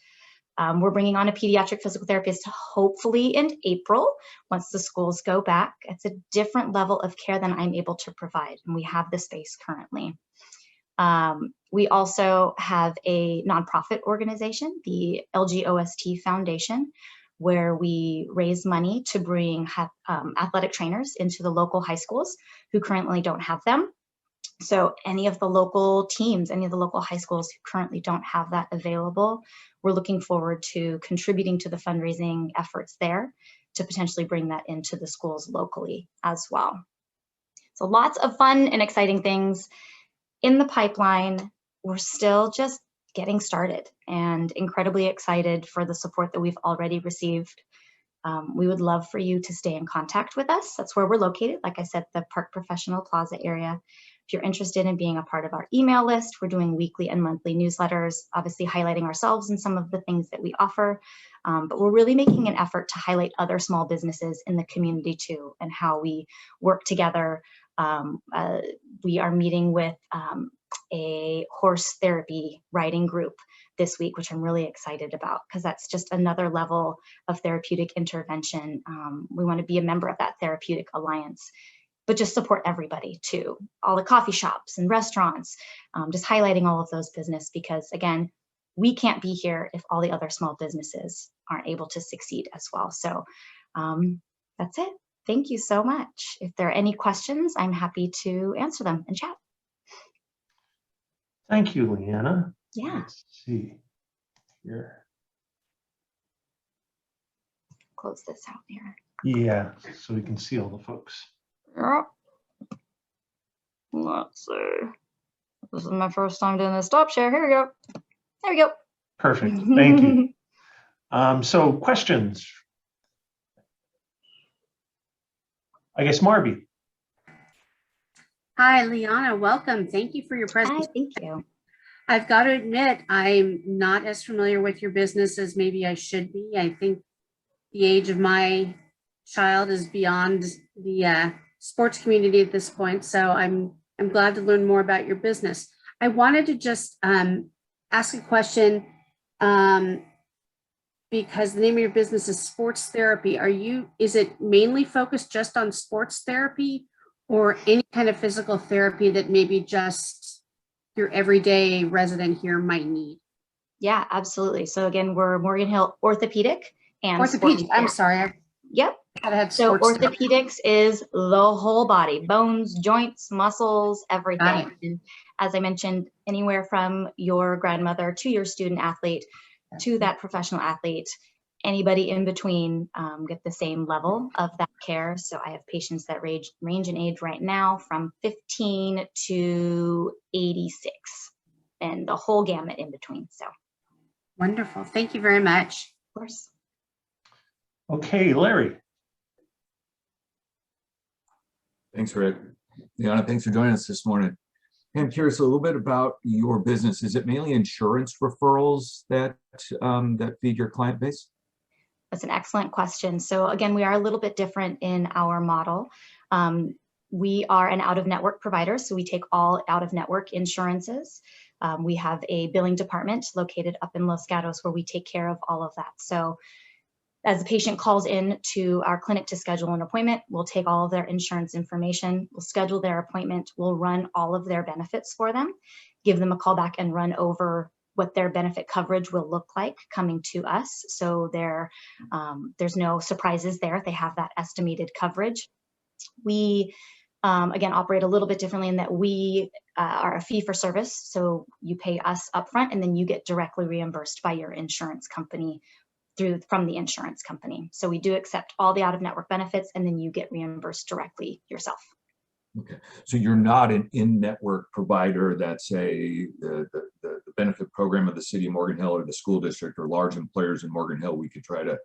Speaker 8: We're bringing on a pediatric physical therapist hopefully in April once the schools go back. It's a different level of care than I'm able to provide, and we have the space currently. We also have a nonprofit organization, the LGOST Foundation, where we raise money to bring athletic trainers into the local high schools who currently don't have them. So any of the local teams, any of the local high schools who currently don't have that available, we're looking forward to contributing to the fundraising efforts there to potentially bring that into the schools locally as well. So lots of fun and exciting things in the pipeline. We're still just getting started and incredibly excited for the support that we've already received. We would love for you to stay in contact with us. That's where we're located. Like I said, the Park Professional Plaza area. If you're interested in being a part of our email list, we're doing weekly and monthly newsletters, obviously highlighting ourselves and some of the things that we offer. But we're really making an effort to highlight other small businesses in the community too, and how we work together. We are meeting with a horse therapy riding group this week, which I'm really excited about, because that's just another level of therapeutic intervention. We want to be a member of that therapeutic alliance, but just support everybody too. All the coffee shops and restaurants, just highlighting all of those business, because again, we can't be here if all the other small businesses aren't able to succeed as well. So that's it. Thank you so much. If there are any questions, I'm happy to answer them and chat.
Speaker 1: Thank you, Leanna.
Speaker 8: Yeah.
Speaker 1: Let's see here.
Speaker 8: Close this out here.
Speaker 1: Yeah, so we can see all the folks.
Speaker 8: Yep. Let's see. This is my first time doing this stop share. Here we go. There we go.
Speaker 1: Perfect. Thank you. So questions? I guess Marby.
Speaker 3: Hi, Liana, welcome. Thank you for your
Speaker 8: Hi,
Speaker 3: presentation.
Speaker 8: thank you.
Speaker 3: I've got to admit, I'm not as familiar with your business as maybe I should be. I think the age of my child is beyond the sports community at this point. So I'm glad to learn more about your business. I wanted to just ask a question because the name of your business is Sports Therapy. Is it mainly focused just on sports therapy, or any kind of physical therapy that maybe just your everyday resident here might need?
Speaker 8: Yeah, absolutely. So again, we're Morgan Hill Orthopedic and
Speaker 3: Orthopedic.
Speaker 8: Sports
Speaker 3: I'm
Speaker 8: Therapy.
Speaker 3: sorry.
Speaker 8: Yep.
Speaker 3: I had
Speaker 8: So
Speaker 3: sports therapy.
Speaker 8: orthopedics is the whole body, bones, joints, muscles, everything. And as I mentioned, anywhere from your grandmother to your student athlete to that professional athlete, anybody in between get the same level of that care. So I have patients that range in age right now from 15 to 86 and the whole gamut in between. So
Speaker 3: Wonderful. Thank you very much.
Speaker 8: of course.
Speaker 1: Okay, Larry.
Speaker 4: Thanks, Rick. Liana, thanks for joining us this morning. I'm curious a little bit about your business. Is it mainly insurance referrals that feed your client base?
Speaker 8: That's an excellent question. So again, we are a little bit different in our model. We are an out-of-network provider, so we take all out-of-network insurances. We have a billing department located up in Los Gatos where we take care of all of that. So as the patient calls in to our clinic to schedule an appointment, we'll take all of their insurance information, we'll schedule their appointment, we'll run all of their benefits for them, give them a call back and run over what their benefit coverage will look like coming to us. So there's no surprises there. They have that estimated coverage. We, again, operate a little bit differently in that we are a fee for service. So you pay us upfront and then you get directly reimbursed by your insurance company from the insurance company. So we do accept all the out-of-network benefits and then you get reimbursed directly yourself.
Speaker 4: Okay, so you're not an in-network provider that's the benefit program of the city of Morgan Hill or the school district or large employers in Morgan Hill. We could try to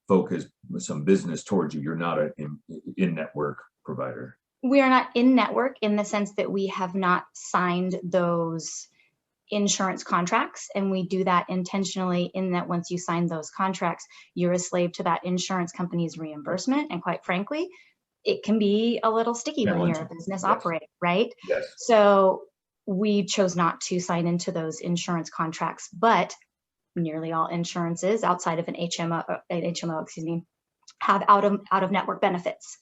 Speaker 4: focus some business towards you. You're not an in-network provider.
Speaker 8: We are not in-network in the sense that we have not signed those insurance contracts, and we do that intentionally in that once you sign those contracts, you're a slave to that insurance company's reimbursement. And quite frankly, it can be a little sticky when you're a business operator, right?
Speaker 4: Yes.
Speaker 8: So we chose not to sign into those insurance contracts, but nearly all insurances outside of an HMO, excuse me, have out of network benefits.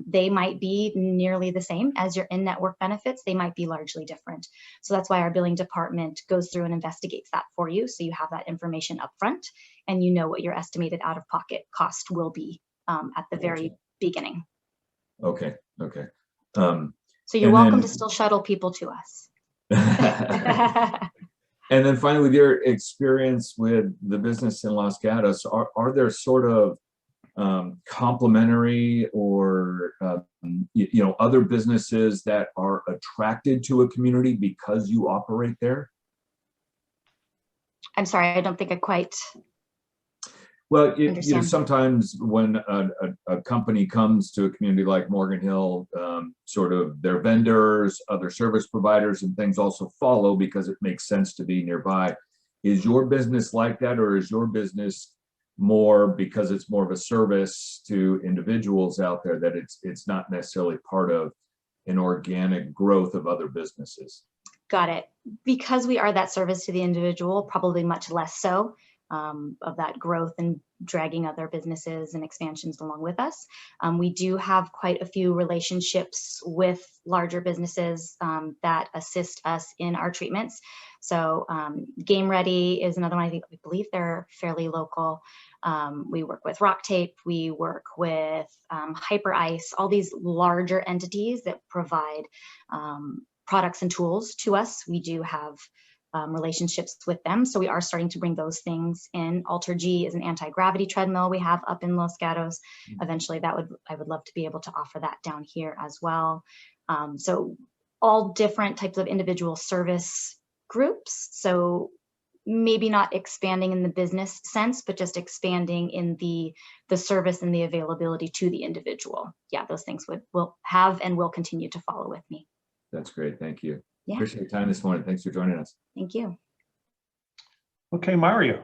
Speaker 8: They might be nearly the same as your in-network benefits. They might be largely different. So that's why our billing department goes through and investigates that for you. So you have that information up front and you know what your estimated out-of-pocket cost will be at the very beginning.
Speaker 4: Okay.
Speaker 8: So you're welcome to still shuttle people to us.
Speaker 4: And then finally, with your experience with the business in Los Gatos, are there sort of complementary or other businesses that are attracted to a community because you operate there?
Speaker 8: I'm sorry, I don't think I quite.
Speaker 4: Well, sometimes when a company comes to a community like Morgan Hill, sort of their vendors, other service providers and things also follow because it makes sense to be nearby. Is your business like that, or is your business more because it's more of a service to individuals out there, that it's not necessarily part of an organic growth of other businesses?
Speaker 8: Got it. Because we are that service to the individual, probably much less so. Of that growth and dragging other businesses and expansions along with us. We do have quite a few relationships with larger businesses that assist us in our treatments. So Game Ready is another one. I believe they're fairly local. We work with Rock Tape. We work with Hyper Ice, all these larger entities that provide products and tools to us. We do have relationships with them. So we are starting to bring those things in. Alter G is an anti-gravity treadmill we have up in Los Gatos. Eventually I would love to be able to offer that down here as well. So all different types of individual service groups. So maybe not expanding in the business sense, but just expanding in the service and the availability to the individual. Yeah, those things will have and will continue to follow with me.
Speaker 4: That's great. Thank you.
Speaker 8: Yeah.
Speaker 4: Appreciate your time this morning. Thanks for joining us.
Speaker 8: Thank you.
Speaker 1: Okay, Mario.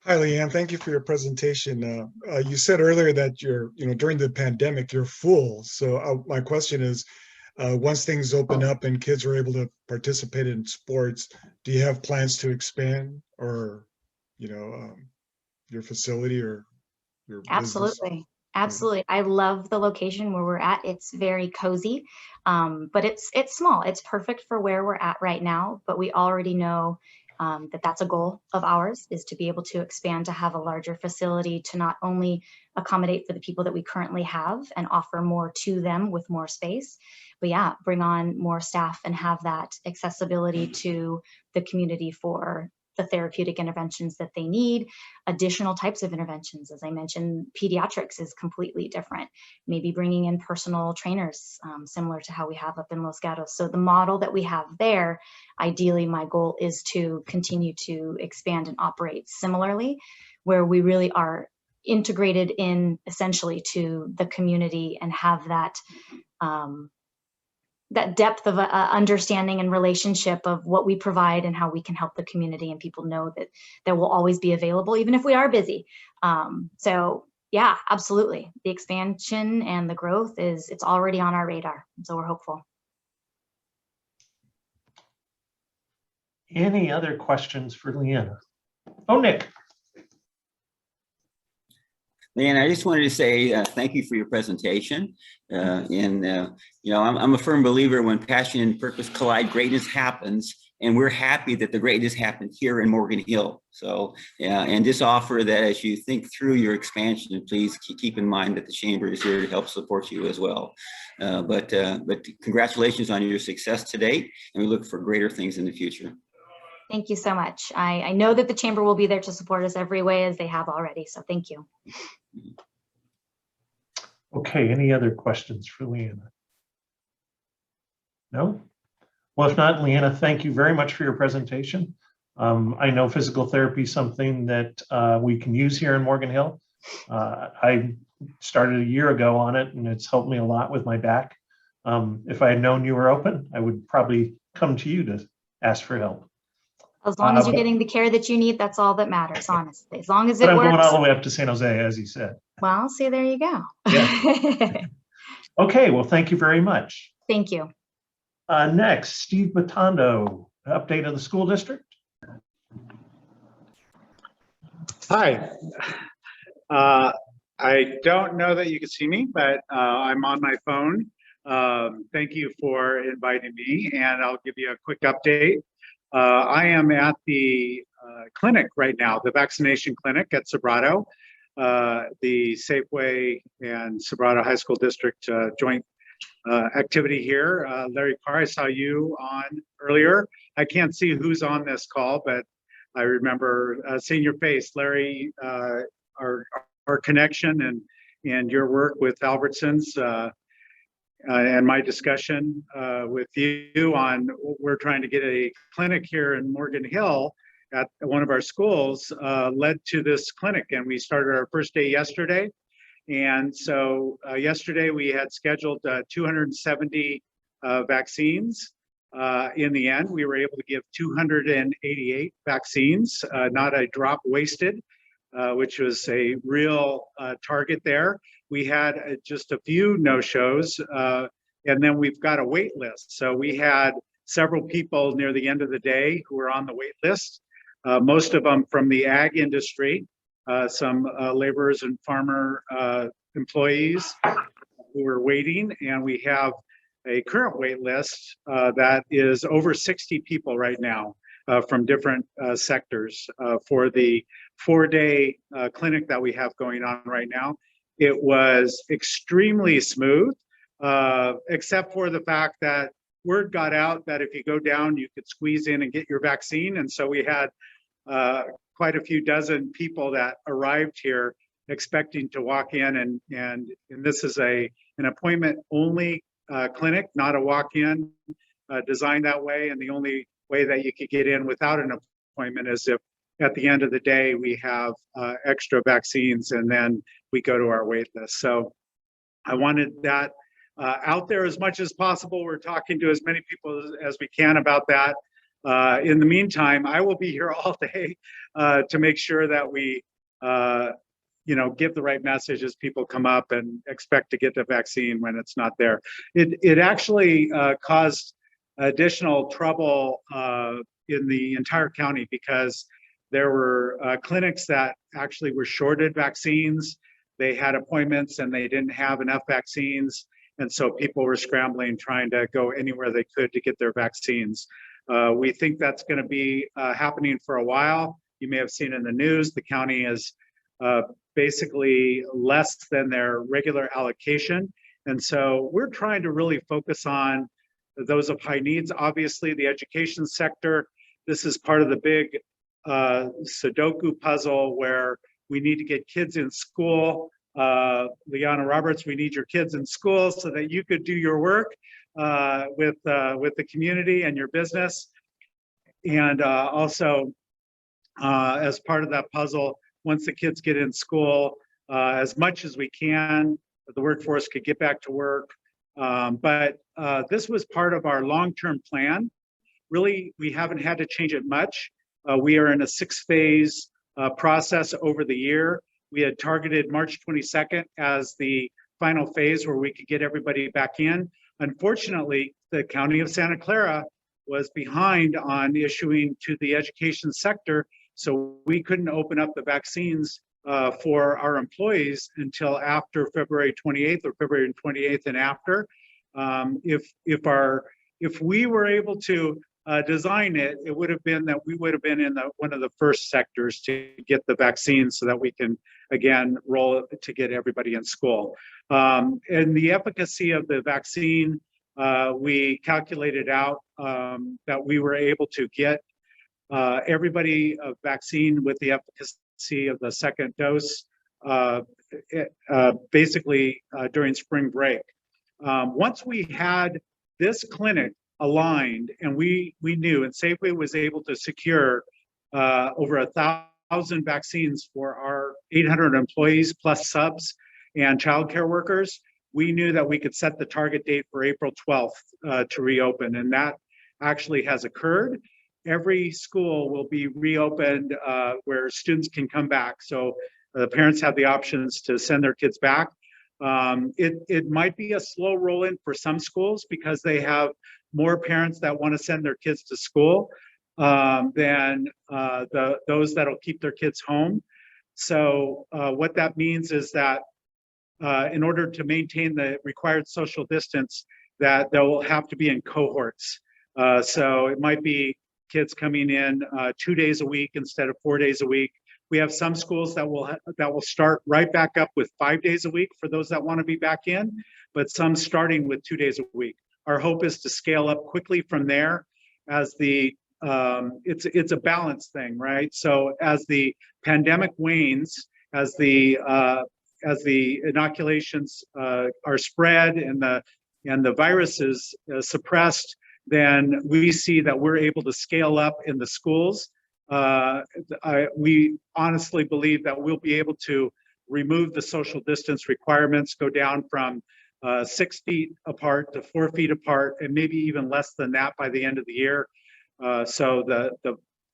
Speaker 9: Hi, Leanne. Thank you for your presentation. You said earlier that during the pandemic, you're full. So my question is, once things open up and kids are able to participate in sports, do you have plans to expand or, your facility or your business?
Speaker 8: Absolutely. Absolutely. I love the location where we're at. It's very cozy, but it's small. It's perfect for where we're at right now, but we already know that that's a goal of ours, is to be able to expand, to have a larger facility, to not only accommodate for the people that we currently have and offer more to them with more space, but yeah, bring on more staff and have that accessibility to the community for the therapeutic interventions that they need, additional types of interventions. As I mentioned, pediatrics is completely different. Maybe bringing in personal trainers, similar to how we have up in Los Gatos. So the model that we have there, ideally my goal is to continue to expand and operate similarly, where we really are integrated in essentially to the community and have that that depth of understanding and relationship of what we provide and how we can help the community, and people know that that will always be available even if we are busy. So yeah, absolutely. The expansion and the growth it's already on our radar. So we're hopeful.
Speaker 1: Any other questions for Leanna? Oh, Nick.
Speaker 5: Leanne, I just wanted to say thank you for your presentation. I'm a firm believer when passion and purpose collide, greatness happens, and we're happy that the greatness happened here in Morgan Hill. So, and just offer that as you think through your expansion, please keep in mind that the Chamber is here to help support you as well. But congratulations on your success to date, and we look for greater things in the future.
Speaker 8: Thank you so much. I know that the Chamber will be there to support us every way as they have already. So thank you.
Speaker 1: Okay, any other questions for Leanna? No? Well, if not, Leanna, thank you very much for your presentation. I know physical therapy is something that we can use here in Morgan Hill. I started a year ago on it, and it's helped me a lot with my back. If I had known you were open, I would probably come to you to ask for help.
Speaker 8: As long as you're getting the care that you need, that's all that matters, honestly. As long as it
Speaker 1: works. But I'm going all the way up to San Jose, as you said.
Speaker 8: Well, see, there you go.
Speaker 1: Yeah. Okay, well, thank you very much.
Speaker 8: Thank you.
Speaker 1: Next, Steve Batondo, update of the school district.
Speaker 10: Hi. I don't know that you can see me, but I'm on my phone. Thank you for inviting me, and I'll give you a quick update. I am at the clinic right now, the vaccination clinic at Sobrato, the Safeway and Sobrato High School District joint activity here. Larry Carr, I saw you on earlier. I can't see who's on this call, but I remember seeing your face, Larry. Our connection and your work with Albertsons and my discussion with you on we're trying to get a clinic here in Morgan Hill at one of our schools led to this clinic, and we started our first day yesterday. And so yesterday we had scheduled 270 vaccines. In the end, we were able to give 288 vaccines, not a drop wasted, which was a real target there. We had just a few no-shows, and then we've got a wait list. So we had several people near the end of the day who were on the wait list, most of them from the ag industry, some laborers and farmer employees who were waiting, and we have a current wait list that is over 60 people right now from different sectors for the 4-day clinic that we have going on right now. It was extremely smooth, except for the fact that word got out that if you go down, you could squeeze in and get your vaccine. And so we had quite a few dozen people that arrived here expecting to walk in, and this is an appointment only clinic, not a walk-in, designed that way. And the only way that you could get in without an appointment is if at the end of the day we have extra vaccines, and then we go to our wait list. So I wanted that out there as much as possible. We're talking to as many people as we can about that. In the meantime, I will be here all day to make sure that we give the right message as people come up and expect to get the vaccine when it's not there. It actually caused additional trouble in the entire county because there were clinics that actually were shorted vaccines. They had appointments and they didn't have enough vaccines. And so people were scrambling, trying to go anywhere they could to get their vaccines. We think that's going to be happening for a while. You may have seen in the news, the county is basically less than their regular allocation. And so we're trying to really focus on those of high needs. Obviously, the education sector, this is part of the big Sudoku puzzle where we need to get kids in school. Liana Roberts, we need your kids in school so that you could do your work with the community and your business. And also, as part of that puzzle, once the kids get in school, as much as we can, the workforce could get back to work. But this was part of our long-term plan. Really, we haven't had to change it much. We are in a 6-phase process over the year. We had targeted March 22nd as the final phase where we could get everybody back in. Unfortunately, the County of Santa Clara was behind on issuing to the education sector, so we couldn't open up the vaccines for our employees until after February 28th or February 28th and after. If we were able to design it, it would have been that we would have been in one of the first sectors to get the vaccine so that we can, again, roll it to get everybody in school. And the efficacy of the vaccine, we calculated out that we were able to get everybody a vaccine with the efficacy of the second dose, basically during spring break. Once we had this clinic aligned and we knew, and Safeway was able to secure over 1,000 vaccines for our 800 employees plus subs and childcare workers, we knew that we could set the target date for April 12th to reopen, and that actually has occurred. Every school will be reopened where students can come back. So the parents have the options to send their kids back. It might be a slow roll in for some schools because they have more parents that want to send their kids to school than those that'll keep their kids home. So what that means is that in order to maintain the required social distance, that they'll have to be in cohorts. So it might be kids coming in 2 days a week instead of 4 days a week. We have some schools that will start right back up with 5 days a week for those that want to be back in, but some starting with 2 days a week. Our hope is to scale up quickly from there as it's a balance thing, right? So as the pandemic wanes, as the inoculations are spread and the virus is suppressed, then we see that we're able to scale up in the schools. We honestly believe that we'll be able to remove the social distance requirements, go down from 6 feet apart to 4 feet apart, and maybe even less than that by the end of the year. So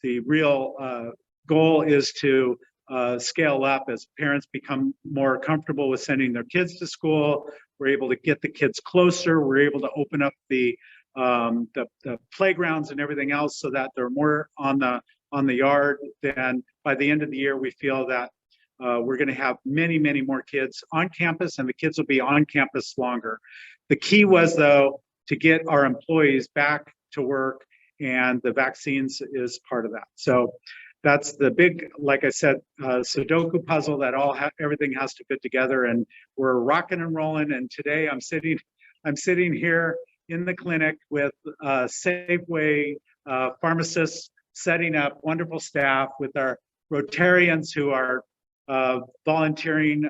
Speaker 10: the real goal is to scale up as parents become more comfortable with sending their kids to school. We're able to get the kids closer. We're able to open up the playgrounds and everything else so that they're more on the yard. Then by the end of the year, we feel that we're going to have many, many more kids on campus, and the kids will be on campus longer. The key was, though, to get our employees back to work, and the vaccines is part of that. So that's the big, like I said, Sudoku puzzle that everything has to fit together, and we're rocking and rolling. And today I'm sitting here in the clinic with Safeway pharmacists setting up, wonderful staff with our Rotarians who are volunteering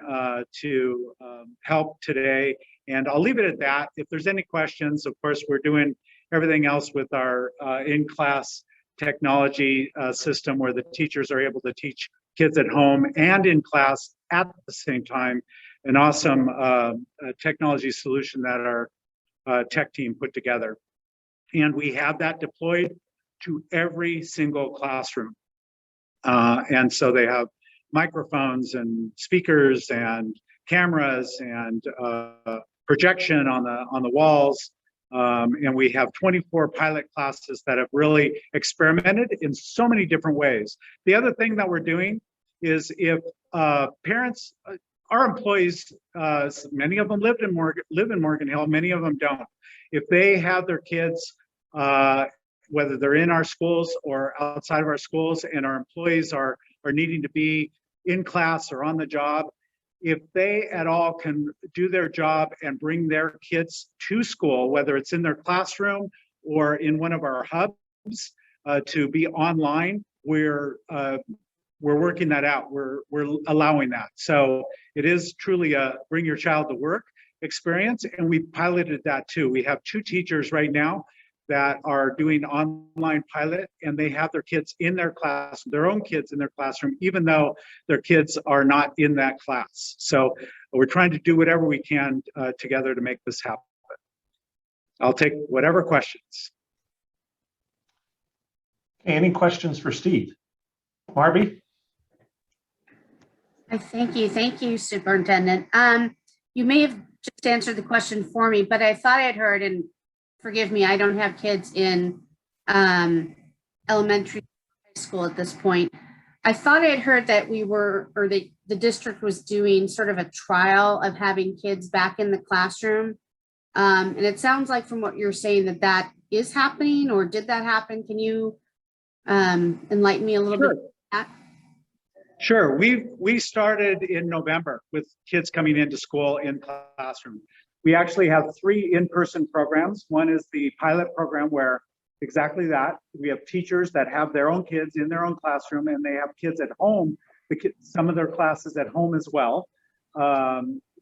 Speaker 10: to help today. And I'll leave it at that. If there's any questions, of course, we're doing everything else with our in-class technology system where the teachers are able to teach kids at home and in class at the same time. An awesome technology solution that our tech team put together. And we have that deployed to every single classroom. And so they have microphones and speakers and cameras and projection on the walls. And we have 24 pilot classes that have really experimented in so many different ways. The other thing that we're doing is if parents, our employees, many of them live in Morgan Hill, many of them don't. If they have their kids, whether they're in our schools or outside of our schools, and our employees are needing to be in class or on the job, if they at all can do their job and bring their kids to school, whether it's in their classroom or in one of our hubs to be online, we're working that out. We're allowing that. So it is truly a bring your child to work experience, and we piloted that too. We have 2 teachers right now that are doing online pilot, and they have their kids in their class, their own kids in their classroom, even though their kids are not in that class. So we're trying to do whatever we can together to make this happen. I'll take whatever questions.
Speaker 1: Any questions for Steve? Marby?
Speaker 3: Thank you, Superintendent. You may have just answered the question for me, but I thought I'd heard, and forgive me, I don't have kids in elementary high school at this point. I thought I'd heard that the district was doing sort of a trial of having kids back in the classroom. And it sounds like from what you're saying that is happening, or did that happen? Can you enlighten me a little bit about that?
Speaker 10: Sure. We started in November with kids coming into school in classroom. We actually have 3 in-person programs. One is the pilot program where exactly that. We have teachers that have their own kids in their own classroom, and they have kids at home, some of their classes at home as well.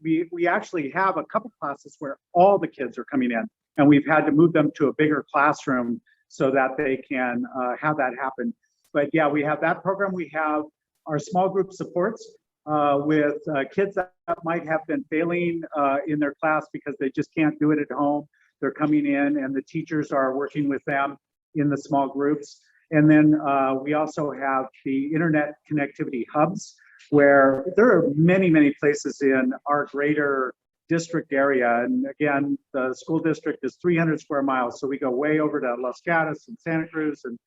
Speaker 10: We actually have a couple classes where all the kids are coming in, and we've had to move them to a bigger classroom so that they can have that happen. But yeah, we have that program. We have our small group supports with kids that might have been failing in their class because they just can't do it at home. They're coming in, and the teachers are working with them in the small groups. And then we also have the internet connectivity hubs, where there are many, many places in our greater district area. And again, the school district is 300 square miles. So we go way over to Los Gatos and Santa Cruz and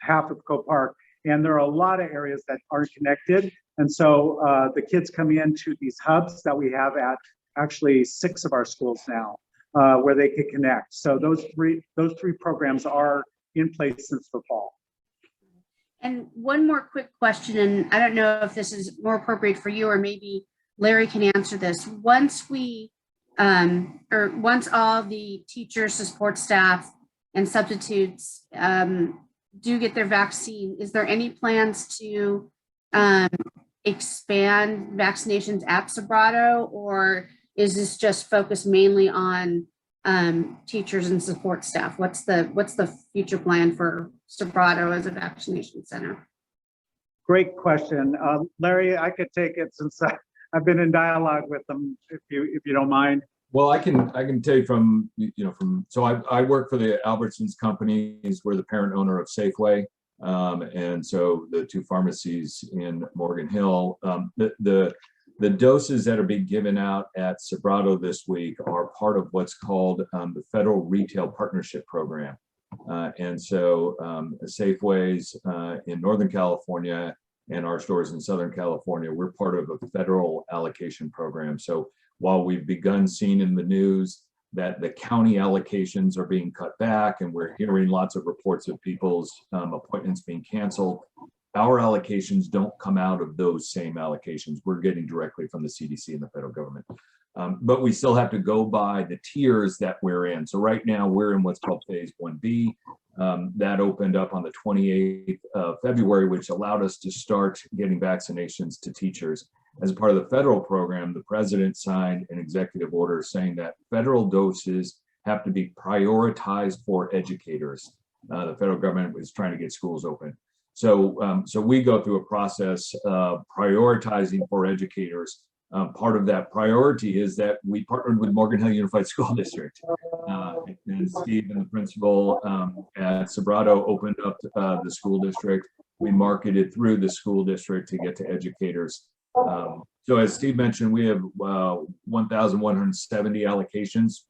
Speaker 10: half of Coe Park. And there are a lot of areas that aren't connected. And so the kids come into these hubs that we have at actually 6 of our schools now, where they can connect. So those three programs are in place since the fall.
Speaker 3: And one more quick question, and I don't know if this is more appropriate for you or maybe Larry can answer this. Once we, once all the teachers, support staff, and substitutes do get their vaccine, is there any plans to expand vaccinations at Sobrato, or is this just focused mainly on teachers and support staff? What's the future plan for Sobrato as a vaccination center?
Speaker 10: Great question. Larry, I could take it since I've been in dialogue with them, if you don't mind.
Speaker 4: Well, I can tell you from, so I work for the Albertsons companies. We're the parent owner of Safeway. And so the 2 pharmacies in Morgan Hill, the doses that are being given out at Sobrato this week are part of what's called the Federal Retail Partnership Program. And so Safeways in Northern California and our stores in Southern California, we're part of a federal allocation program. So while we've begun seeing in the news that the county allocations are being cut back, and we're hearing lots of reports of people's appointments being canceled, our allocations don't come out of those same allocations. We're getting directly from the CDC and the federal government. But we still have to go by the tiers that we're in. So right now we're in what's called phase 1B. That opened up on the 28th of February, which allowed us to start getting vaccinations to teachers. As a part of the federal program, the president signed an executive order saying that federal doses have to be prioritized for educators. The federal government was trying to get schools open. So we go through a process of prioritizing for educators. Part of that priority is that we partnered with Morgan Hill Unified School District. And Steve and the principal at Sobrato opened up the school district. We marketed through the school district to get to educators. So as Steve mentioned, we have 1,170 allocations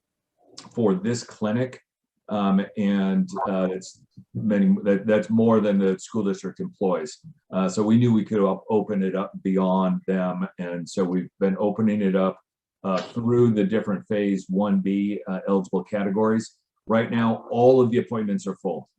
Speaker 4: for this clinic. And it's that's more than the school district employs. So we knew we could open it up beyond them. And so we've been opening it up through the different phase 1B eligible categories. Right now, all of the appointments are full.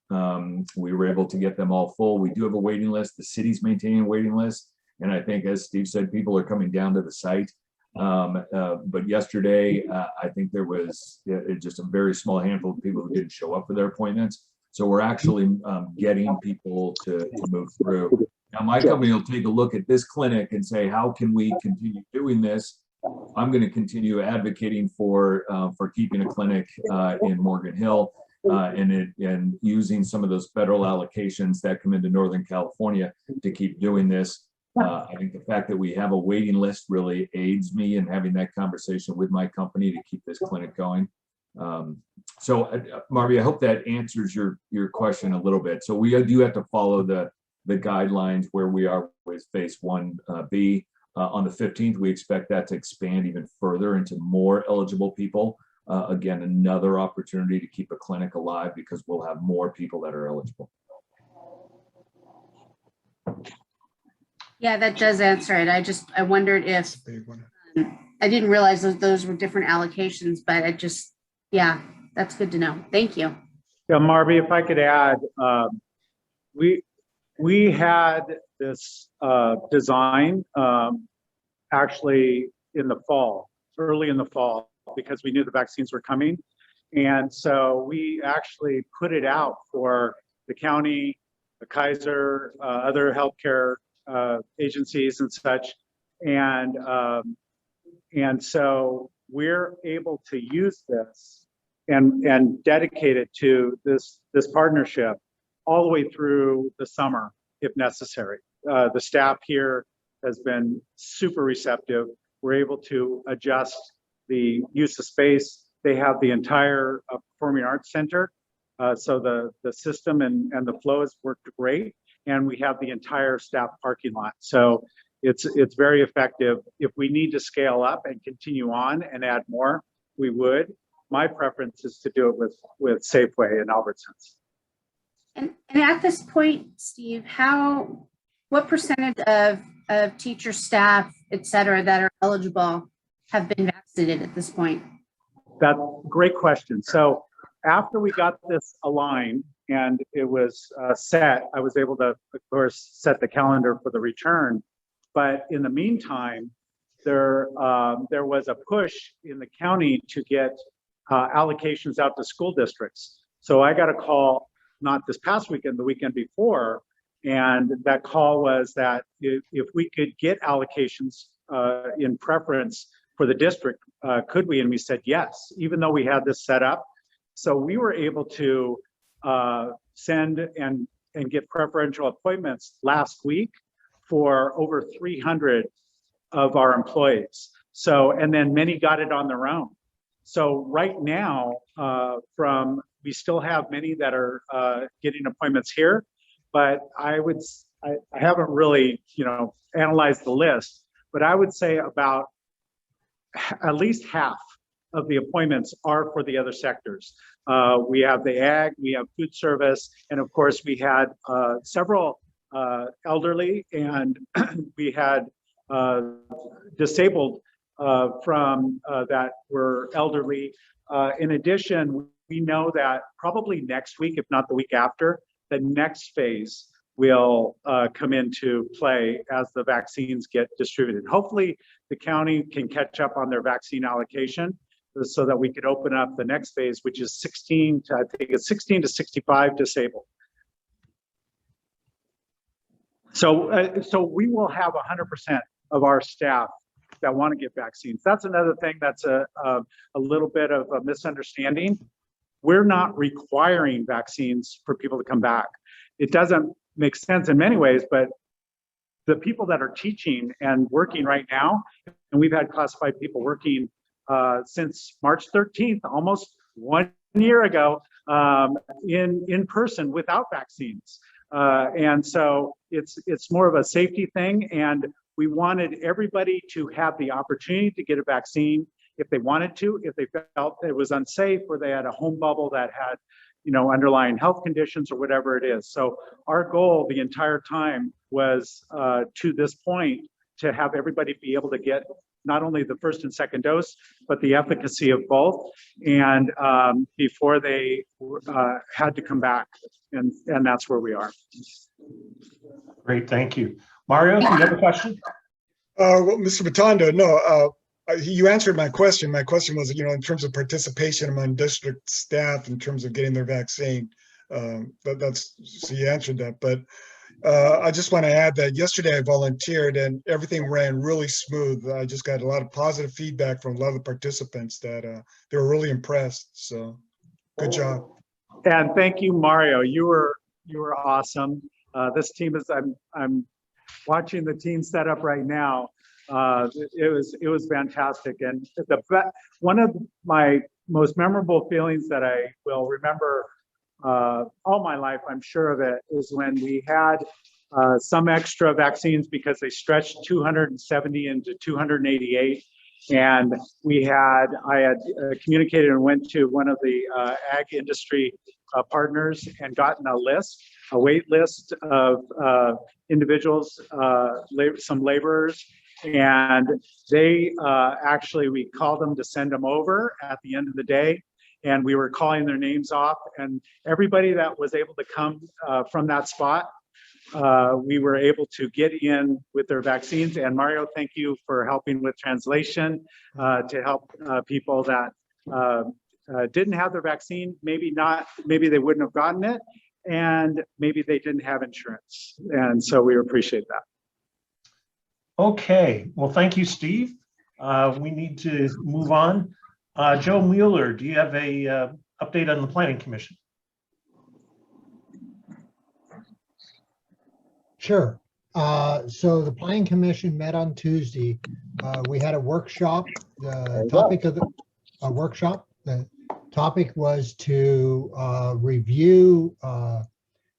Speaker 4: We were able to get them all full. We do have a waiting list. The city's maintaining a waiting list. And I think, as Steve said, people are coming down to the site. But yesterday, I think there was just a very small handful of people who didn't show up for their appointments. So we're actually getting people to move through. Now, my company will take a look at this clinic and say, how can we continue doing this? I'm going to continue advocating for keeping a clinic in Morgan Hill and using some of those federal allocations that come into Northern California to keep doing this. I think the fact that we have a waiting list really aids me in having that conversation with my company to keep this clinic going. So Marby, I hope that answers your question a little bit. So we do have to follow the guidelines where we are with phase 1B. On the 15th, we expect that to expand even further into more eligible people. Again, another opportunity to keep a clinic alive because we'll have more people that are eligible.
Speaker 3: Yeah, that does answer it. I wondered if, I didn't realize those were different allocations, but yeah, that's good to know. Thank you.
Speaker 10: Yeah, Marby, if I could add, we had this design actually in the fall, early in the fall, because we knew the vaccines were coming. And so we actually put it out for the county, the Kaiser, other healthcare agencies and such. And so we're able to use this and dedicate it to this partnership all the way through the summer, if necessary. The staff here has been super receptive. We're able to adjust the use of space. They have the entire Performing Arts Center. So the system and the flow has worked great. And we have the entire staff parking lot. So it's very effective. If we need to scale up and continue on and add more, we would. My preference is to do it with Safeway and Albertsons.
Speaker 3: And at this point, Steve, what percentage of of teacher staff, et cetera, that are eligible have been vaccinated at this point?
Speaker 10: That's a great question. So after we got this aligned and it was set, I was able to, of course, set the calendar for the return. But in the meantime, there was a push in the county to get allocations out to school districts. So I got a call, not this past weekend, the weekend before, and that call was that if we could get allocations in preference for the district, could we? And we said yes, even though we had this set up. So we were able to send and get preferential appointments last week for over 300 of our employees. So, and then many got it on their own. So right now, we still have many that are getting appointments here, but I haven't really, analyzed the list, but I would say about at least half of the appointments are for the other sectors. We have the ag, we have food service, and of course we had several elderly, and we had disabled from that were elderly. In addition, we know that probably next week, if not the week after, the next phase will come into play as the vaccines get distributed. Hopefully the county can catch up on their vaccine allocation so that we could open up the next phase, which is 16 to 65 disabled. So we will have 100% of our staff that want to get vaccines. That's another thing that's a little bit of a misunderstanding. We're not requiring vaccines for people to come back. It doesn't make sense in many ways, but the people that are teaching and working right now, and we've had classified people working since March 13th, almost 1 year ago, in person without vaccines. And so it's more of a safety thing, and we wanted everybody to have the opportunity to get a vaccine if they wanted to, if they felt it was unsafe or they had a home bubble that had, underlying health conditions or whatever it is. So our goal the entire time was to this point to have everybody be able to get not only the first and second dose, but the efficacy of both, and before they had to come back, and that's where we are.
Speaker 1: Great, thank you. Mario, do you have a question?
Speaker 9: Well, Mr. Batondo, no, you answered my question. My question was, in terms of participation among district staff in terms of getting their vaccine. So you answered that. But I just want to add that yesterday I volunteered and everything ran really smooth. I just got a lot of positive feedback from a lot of the participants that they were really impressed. So good job.
Speaker 10: And thank you, Mario. You were awesome. This team is, I'm watching the team set up right now. It was fantastic. And one of my most memorable feelings that I will remember all my life, I'm sure of it, is when we had some extra vaccines because they stretched 270 into 288. And I had communicated and went to one of the ag industry partners and gotten a wait list of individuals, some laborers, and they we called them to send them over at the end of the day, and we were calling their names off, and everybody that was able to come from that spot, we were able to get in with their vaccines. And Mario, thank you for helping with translation to help people that didn't have their vaccine, maybe they wouldn't have gotten it, and maybe they didn't have insurance. And so we appreciate that.
Speaker 1: Okay, well, thank you, Steve. We need to move on. Joe Mueller, do you have a update on the Planning Commission?
Speaker 11: Sure. So the Planning Commission met on Tuesday. We had a workshop. The topic was to review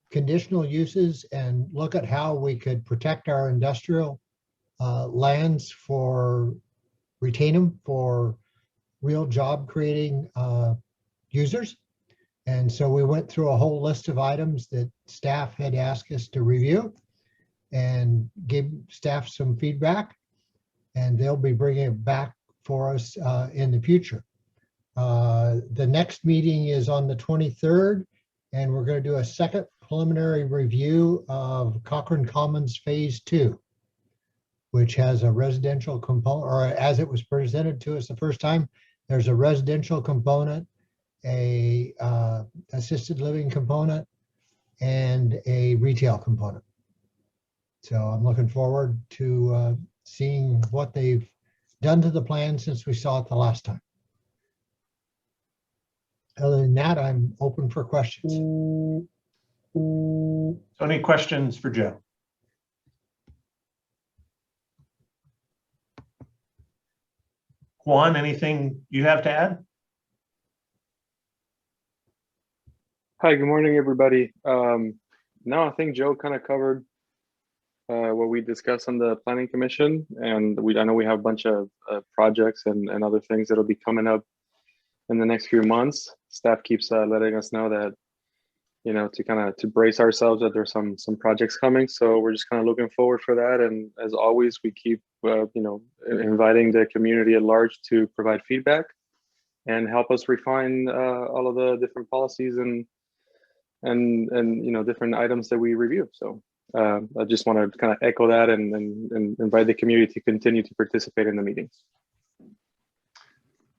Speaker 11: conditional uses and look at how we could protect our industrial lands retain them for real job creating users. And so we went through a whole list of items that staff had asked us to review. and give staff some feedback, and they'll be bringing it back for us in the future. The next meeting is on the 23rd, and we're going to do a second preliminary review of Cochrane Commons Phase 2, which has a residential component, or as it was presented to us the first time, there's a residential component, a assisted living component, and a retail component. So I'm looking forward to seeing what they've done to the plan since we saw it the last time. Other than that, I'm open for questions.
Speaker 1: So any questions for Joe? Juan, anything you have to add?
Speaker 12: Hi, good morning, everybody. No, I think Joe kind of covered what we discussed on the Planning Commission, and I know we have a bunch of projects and other things that'll be coming up in the next few months. Staff keeps letting us know that, you know, to brace ourselves that there's some projects coming. So we're just kind of looking forward for that. And as always, we keep you know, inviting the community at large to provide feedback and help us refine all of the different policies and you know, different items that we review. So I just want to kind of echo that and invite the community to continue to participate in the meetings.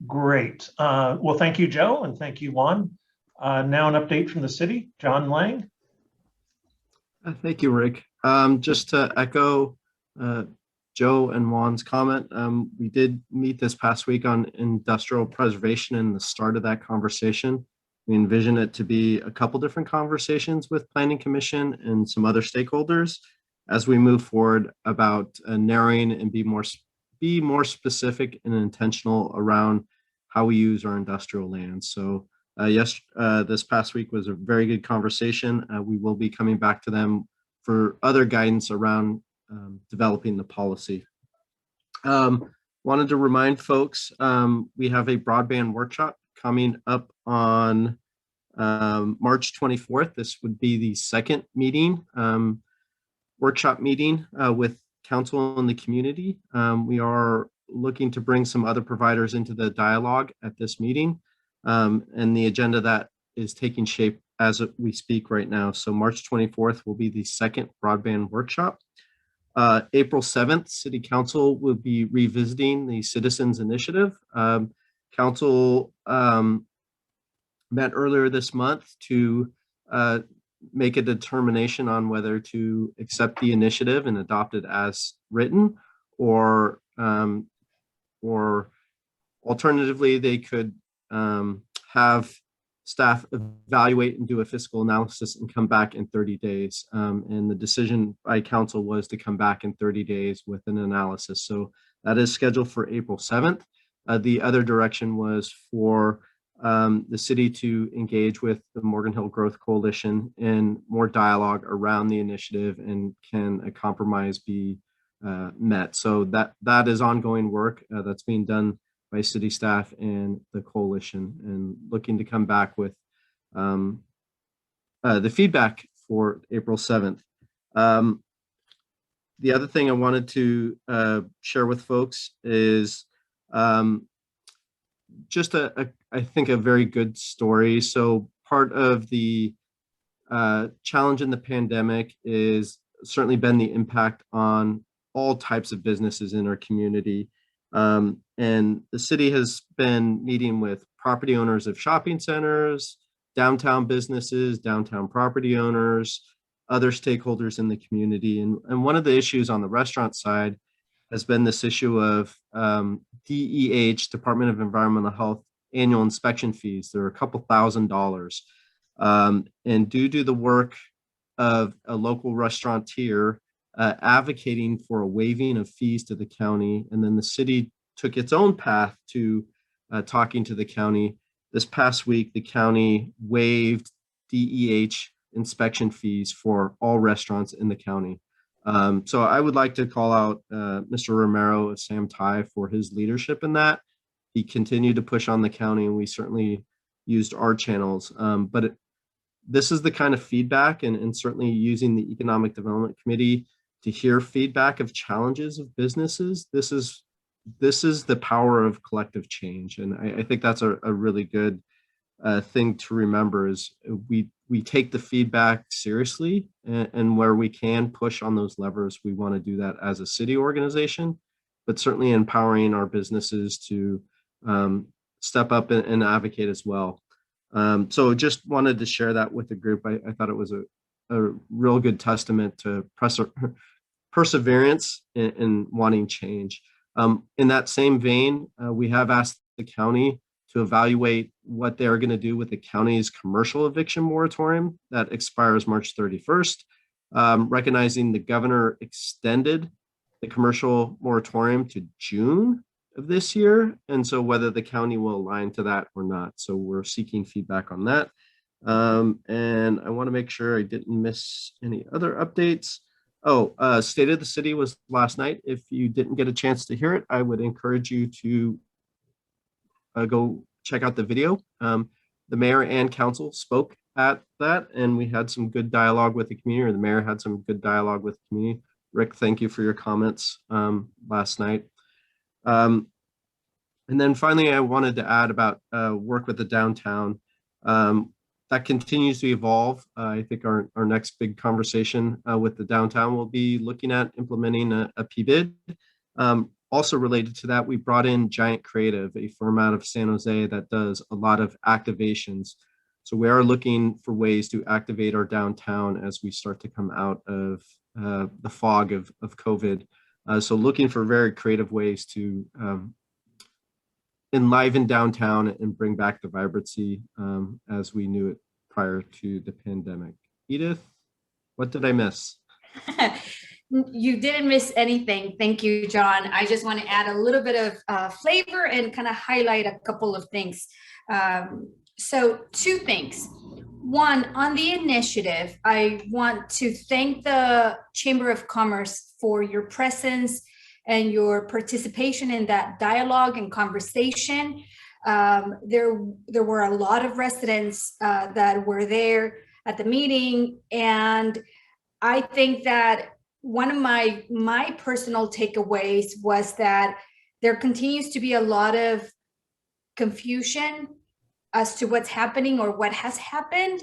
Speaker 1: Great. Well, thank you, Joe, and thank you, Juan. Now an update from the city. John Lang.
Speaker 13: Thank you, Rick. Just to echo Joe and Juan's comment, we did meet this past week on industrial preservation, and the start of that conversation, we envision it to be a couple different conversations with Planning Commission and some other stakeholders as we move forward about narrowing and be more specific and intentional around how we use our industrial land. So this past week was a very good conversation. We will be coming back to them for other guidance around developing the policy. Wanted to remind folks, we have a broadband workshop coming up on March 24th. This would be the second meeting, workshop meeting with council and the community. We are looking to bring some other providers into the dialogue at this meeting, and the agenda that is taking shape as we speak right now. So March 24th will be the second broadband workshop. April 7th, City Council will be revisiting the Citizens Initiative. Council met earlier this month to make a determination on whether to accept the initiative and adopt it as written, or alternatively, they could have staff evaluate and do a fiscal analysis and come back in 30 days. And the decision by council was to come back in 30 days with an analysis. So that is scheduled for April 7th. The other direction was for the city to engage with the Morgan Hill Growth Coalition in more dialogue around the initiative, and can a compromise be met. So that is ongoing work that's being done by city staff and the coalition, and looking to come back with the feedback for April 7th. The other thing I wanted to share with folks is just I think a very good story. So part of the challenge in the pandemic is certainly been the impact on all types of businesses in our community. And the city has been meeting with property owners of shopping centers, downtown businesses, downtown property owners, other stakeholders in the community. And one of the issues on the restaurant side has been this issue of DEH, Department of Environmental Health, annual inspection fees. They're a couple $1,000s. And due to the work of a local restaurateur advocating for a waiving of fees to the county, and then the city took its own path to talking to the county. This past week, the county waived DEH inspection fees for all restaurants in the county. So I would like to call out Mr. Romero of Sam Tai for his leadership in that. He continued to push on the county, and we certainly used our channels. But this is the kind of feedback, and certainly using the Economic Development Committee to hear feedback of challenges of businesses. This is the power of collective change. And I think that's a really good thing to remember is we take the feedback seriously, and where we can push on those levers, we want to do that as a city organization, but certainly empowering our businesses to step up and advocate as well. So just wanted to share that with the group. I thought it was a real good testament to perseverance in wanting change. In that same vein, we have asked the county to evaluate what they're going to do with the county's commercial eviction moratorium that expires March 31st, recognizing the governor extended the commercial moratorium to June of this year. And so whether the county will align to that or not. So we're seeking feedback on that. And I want to make sure I didn't miss any other updates. State of the City was last night. If you didn't get a chance to hear it, I would encourage you to go check out the video. The mayor and council spoke at that, and we had some good dialogue with the community, or the mayor had some good dialogue with the community. Rick, thank you for your comments last night. And then finally, I wanted to add about work with the downtown. That continues to evolve. I think our next big conversation with the downtown will be looking at implementing a PBID. Also related to that, we brought in Giant Creative, a firm out of San Jose that does a lot of activations. So we are looking for ways to activate our downtown as we start to come out of the fog of COVID. So looking for very creative ways to enliven downtown and bring back the vibrancy as we knew it prior to the pandemic. Edith, what did I miss?
Speaker 6: You didn't miss anything. Thank you, John. I just want to add a little bit of flavor and kind of highlight a couple of things. So 2 things. One, on the initiative, I want to thank the Chamber of Commerce for your presence and your participation in that dialogue and conversation. There were a lot of residents that were there at the meeting, and I think that one of my personal takeaways was that there continues to be a lot of confusion as to what's happening or what has happened.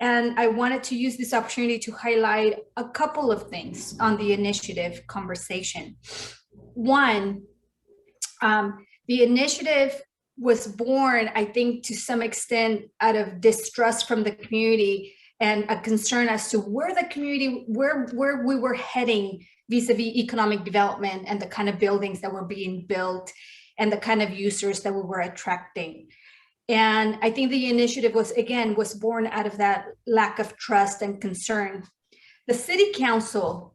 Speaker 6: And I wanted to use this opportunity to highlight a couple of things on the initiative conversation. One, the initiative was born, I think, to some extent out of distrust from the community and a concern as to where the community, where we were heading vis-a-vis economic development and the kind of buildings that were being built and the kind of users that we were attracting. And I think the initiative was born out of that lack of trust and concern. The city council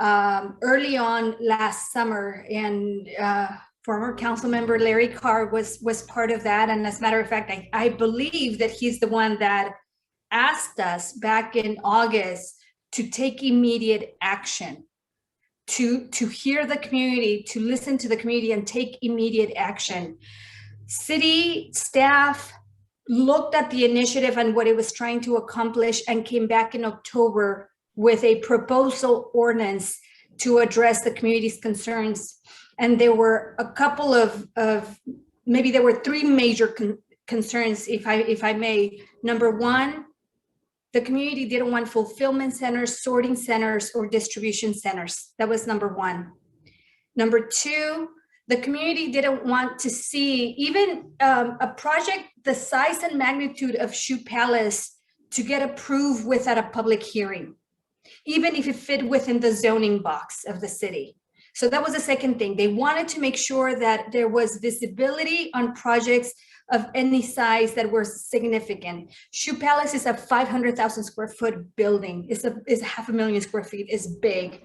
Speaker 6: early on last summer, and former council member Larry Carr was part of that. And as a matter of fact, I believe that he's the one that asked us back in August to take immediate action, to hear the community, to listen to the community and take immediate action. City staff looked at the initiative and what it was trying to accomplish and came back in October with a proposal ordinance to address the community's concerns. And there were a couple of maybe there were 3 major concerns, if I may. Number 1, the community didn't want fulfillment centers, sorting centers, or distribution centers. That was number 1. Number 2, the community didn't want to see even a project the size and magnitude of Shoe Palace to get approved without a public hearing, even if it fit within the zoning box of the city. So that was the second thing. They wanted to make sure that there was visibility on projects of any size that were significant. Shoe Palace is a 500,000 square foot building. It's 500,000 square feet. It's big.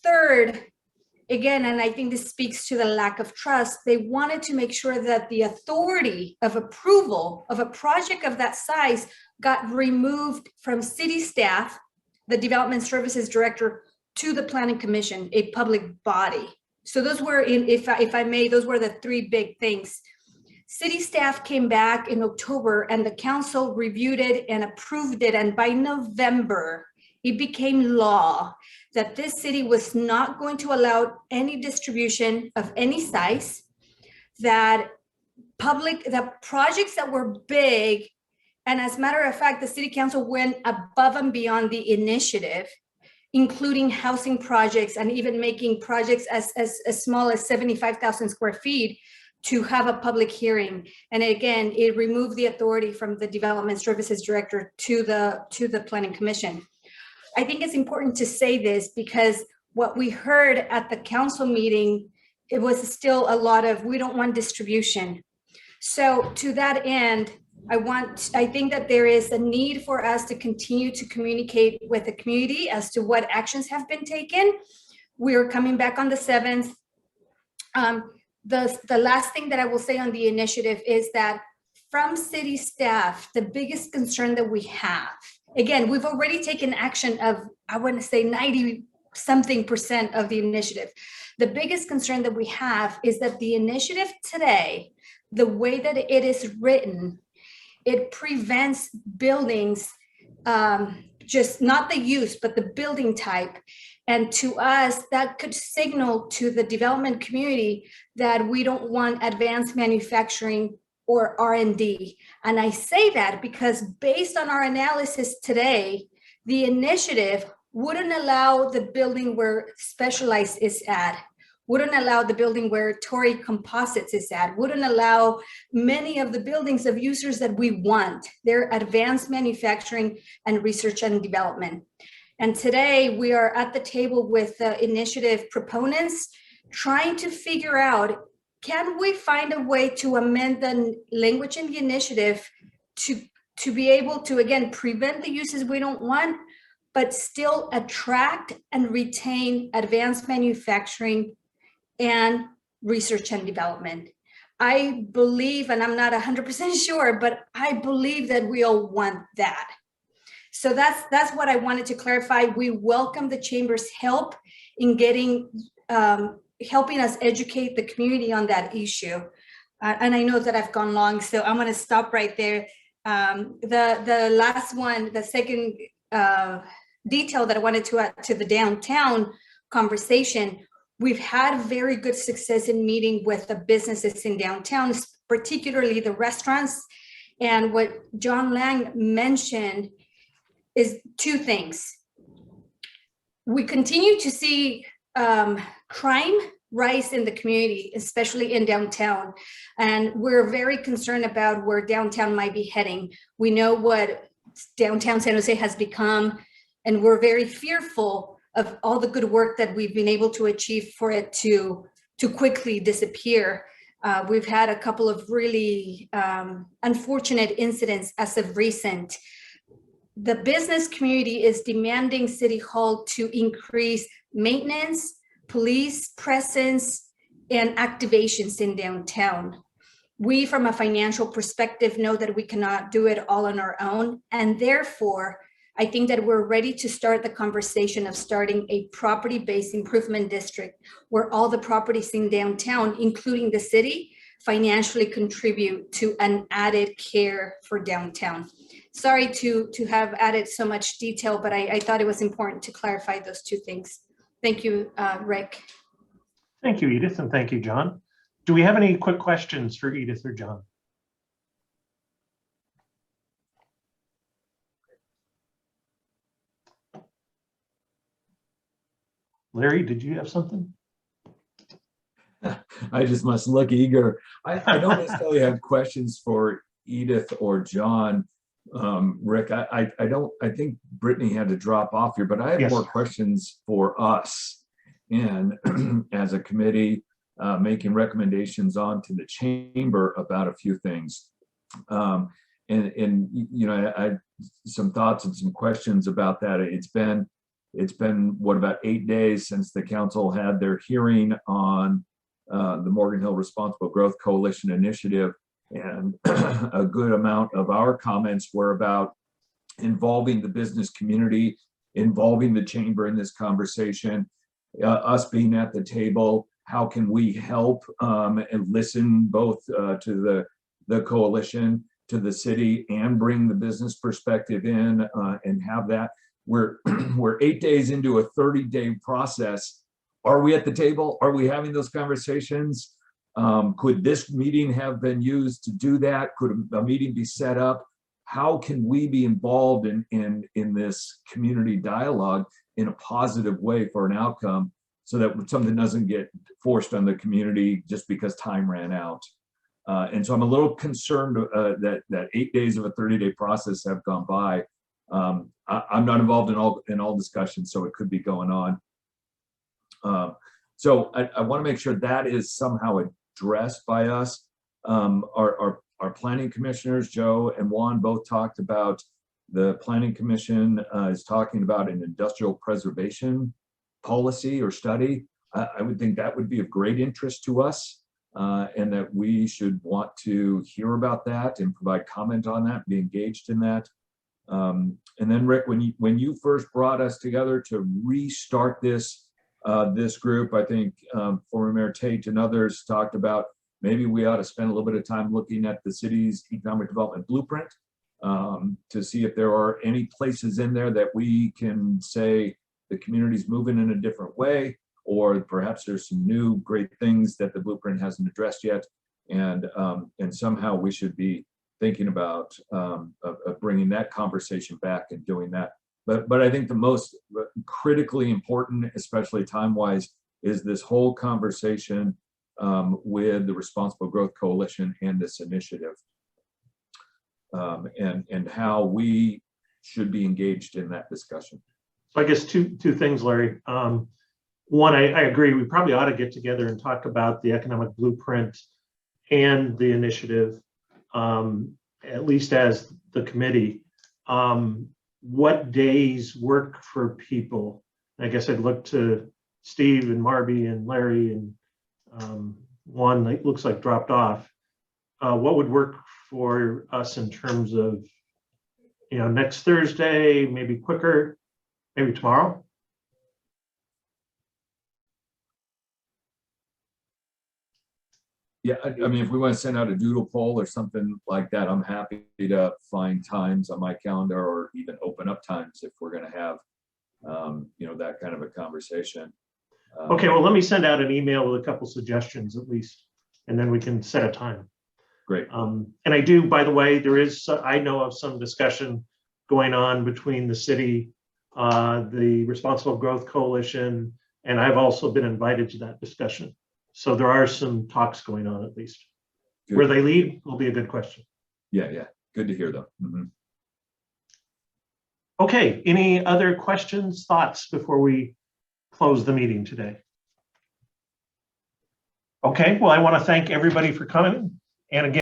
Speaker 6: Third, again, and I think this speaks to the lack of trust, they wanted to make sure that the authority of approval of a project of that size got removed from city staff, the development services director, to the planning commission, a public body. So those were, if I may, those were the 3 big things. City staff came back in October and the council reviewed it and approved it. And by November, it became law that this city was not going to allow any distribution of any size, that projects that were big, and as a matter of fact, the city council went above and beyond the initiative, including housing projects and even making projects as small as 75,000 square feet to have a public hearing. And again, it removed the authority from the Development Services Director to the Planning Commission. I think it's important to say this because what we heard at the council meeting, it was still a lot of, we don't want distribution. So to that end, I think that there is a need for us to continue to communicate with the community as to what actions have been taken. We're coming back on the 7th. The last thing that I will say on the initiative is that from city staff, the biggest concern that we have, again, we've already taken action of, I want to say 90-something% of the initiative. The biggest concern that we have is that the initiative today, the way that it is written, it prevents buildings, just not the use, but the building type. And to us, that could signal to the development community that we don't want advanced manufacturing or R&D. And I say that because based on our analysis today, the initiative wouldn't allow the building where Specialized is at, wouldn't allow the building where Torrey Composites is at, wouldn't allow many of the buildings of users that we want. They're advanced manufacturing and research and development. And today we are at the table with the initiative proponents trying to figure out, can we find a way to amend the language in the initiative to be able to, again, prevent the uses we don't want, but still attract and retain advanced manufacturing and research and development. I believe, and I'm not 100% sure, but I believe that we all want that. So that's what I wanted to clarify. We welcome the Chamber's help in getting, helping us educate the community on that issue. And I know that I've gone long, so I'm gonna stop right there. The last one, the second detail that I wanted to add to the downtown conversation, we've had very good success in meeting with the businesses in downtown, particularly the restaurants. And what John Lang mentioned is two things. We continue to see crime rise in the community, especially in downtown. And we're very concerned about where downtown might be heading. We know what downtown San Jose has become, and we're very fearful of all the good work that we've been able to achieve for it to quickly disappear. We've had a couple of really unfortunate incidents as of recent. The business community is demanding City Hall to increase maintenance, police presence, and activations in downtown. We, from a financial perspective, know that we cannot do it all on our own, and therefore, I think that we're ready to start the conversation of starting a property-based improvement district where all the properties in downtown, including the city, financially contribute to an added care for downtown. Sorry to have added so much detail, but I thought it was important to clarify those two things. Thank you, Rick.
Speaker 1: Thank you, Edith, and thank you, John. Do we have any quick questions for Edith or John? Larry, did you have something?
Speaker 4: I just must look eager. I don't necessarily have questions for Edith or John. Rick, I think Brittany had to drop off here, but I have more questions for us. And as a committee, making recommendations on to the chamber about a few things. And you know, I some thoughts and some questions about that. It's been what, about 8 days since the council had their hearing on the Morgan Hill Responsible Growth Coalition initiative, and a good amount of our comments were about involving the business community, involving the chamber in this conversation, us being at the table. How can we help and listen both to the coalition, to the city, and bring the business perspective in and have that? we're we're 8 days into a 30-day process. Are we at the table? Are we having those conversations? Could this meeting have been used to do that? Could a meeting be set up? How can we be involved in this community dialogue in a positive way for an outcome, so that something doesn't get forced on the community just because time ran out? And so I'm a little concerned that 8 days of a 30-day process have gone by. I'm not involved in all discussions, so it could be going on. So I want to make sure that is somehow addressed by us. Our planning commissioners, Joe and Juan, both talked about the planning commission is talking about an industrial preservation policy or study. I would think that would be of great interest to us, and that we should want to hear about that and provide comment on that, be engaged in that. And then Rick, when you first brought us together to restart this group, I think former Mayor Tate and others talked about maybe we ought to spend a little bit of time looking at the city's economic development blueprint to see if there are any places in there that we can say the community's moving in a different way, or perhaps there's some new great things that the blueprint hasn't addressed yet, and somehow we should be thinking about bringing that conversation back and doing that. But I think the most critically important, especially time-wise, is this whole conversation with the Responsible Growth Coalition and this initiative, and how we should be engaged in that discussion.
Speaker 1: So I guess two things, Larry. One, I agree, we probably ought to get together and talk about the economic blueprint and the initiative, at least as the committee. What days work for people? I guess I'd look to Steve and Marby and Larry and one that looks like dropped off. What would work for us in terms of, next Thursday, maybe quicker, maybe tomorrow?
Speaker 4: Yeah, I mean, if we want to send out a doodle poll or something like that, I'm happy to find times on my calendar, or even open up times if we're going to have, that kind of a conversation.
Speaker 1: Okay, well, let me send out an email with a couple suggestions at least, and then we can set a time.
Speaker 4: Great.
Speaker 1: And I do, by the way, I know of some discussion going on between the city, the Responsible Growth Coalition, and I've also been invited to that discussion. So there are some talks going on, at least.
Speaker 4: Good.
Speaker 1: Where they lead will be a good question.
Speaker 4: Yeah. Good to hear, though. Mm-hmm.
Speaker 1: Okay, any other questions, thoughts before we close the meeting today? Okay, well, I want to thank everybody for coming. And again,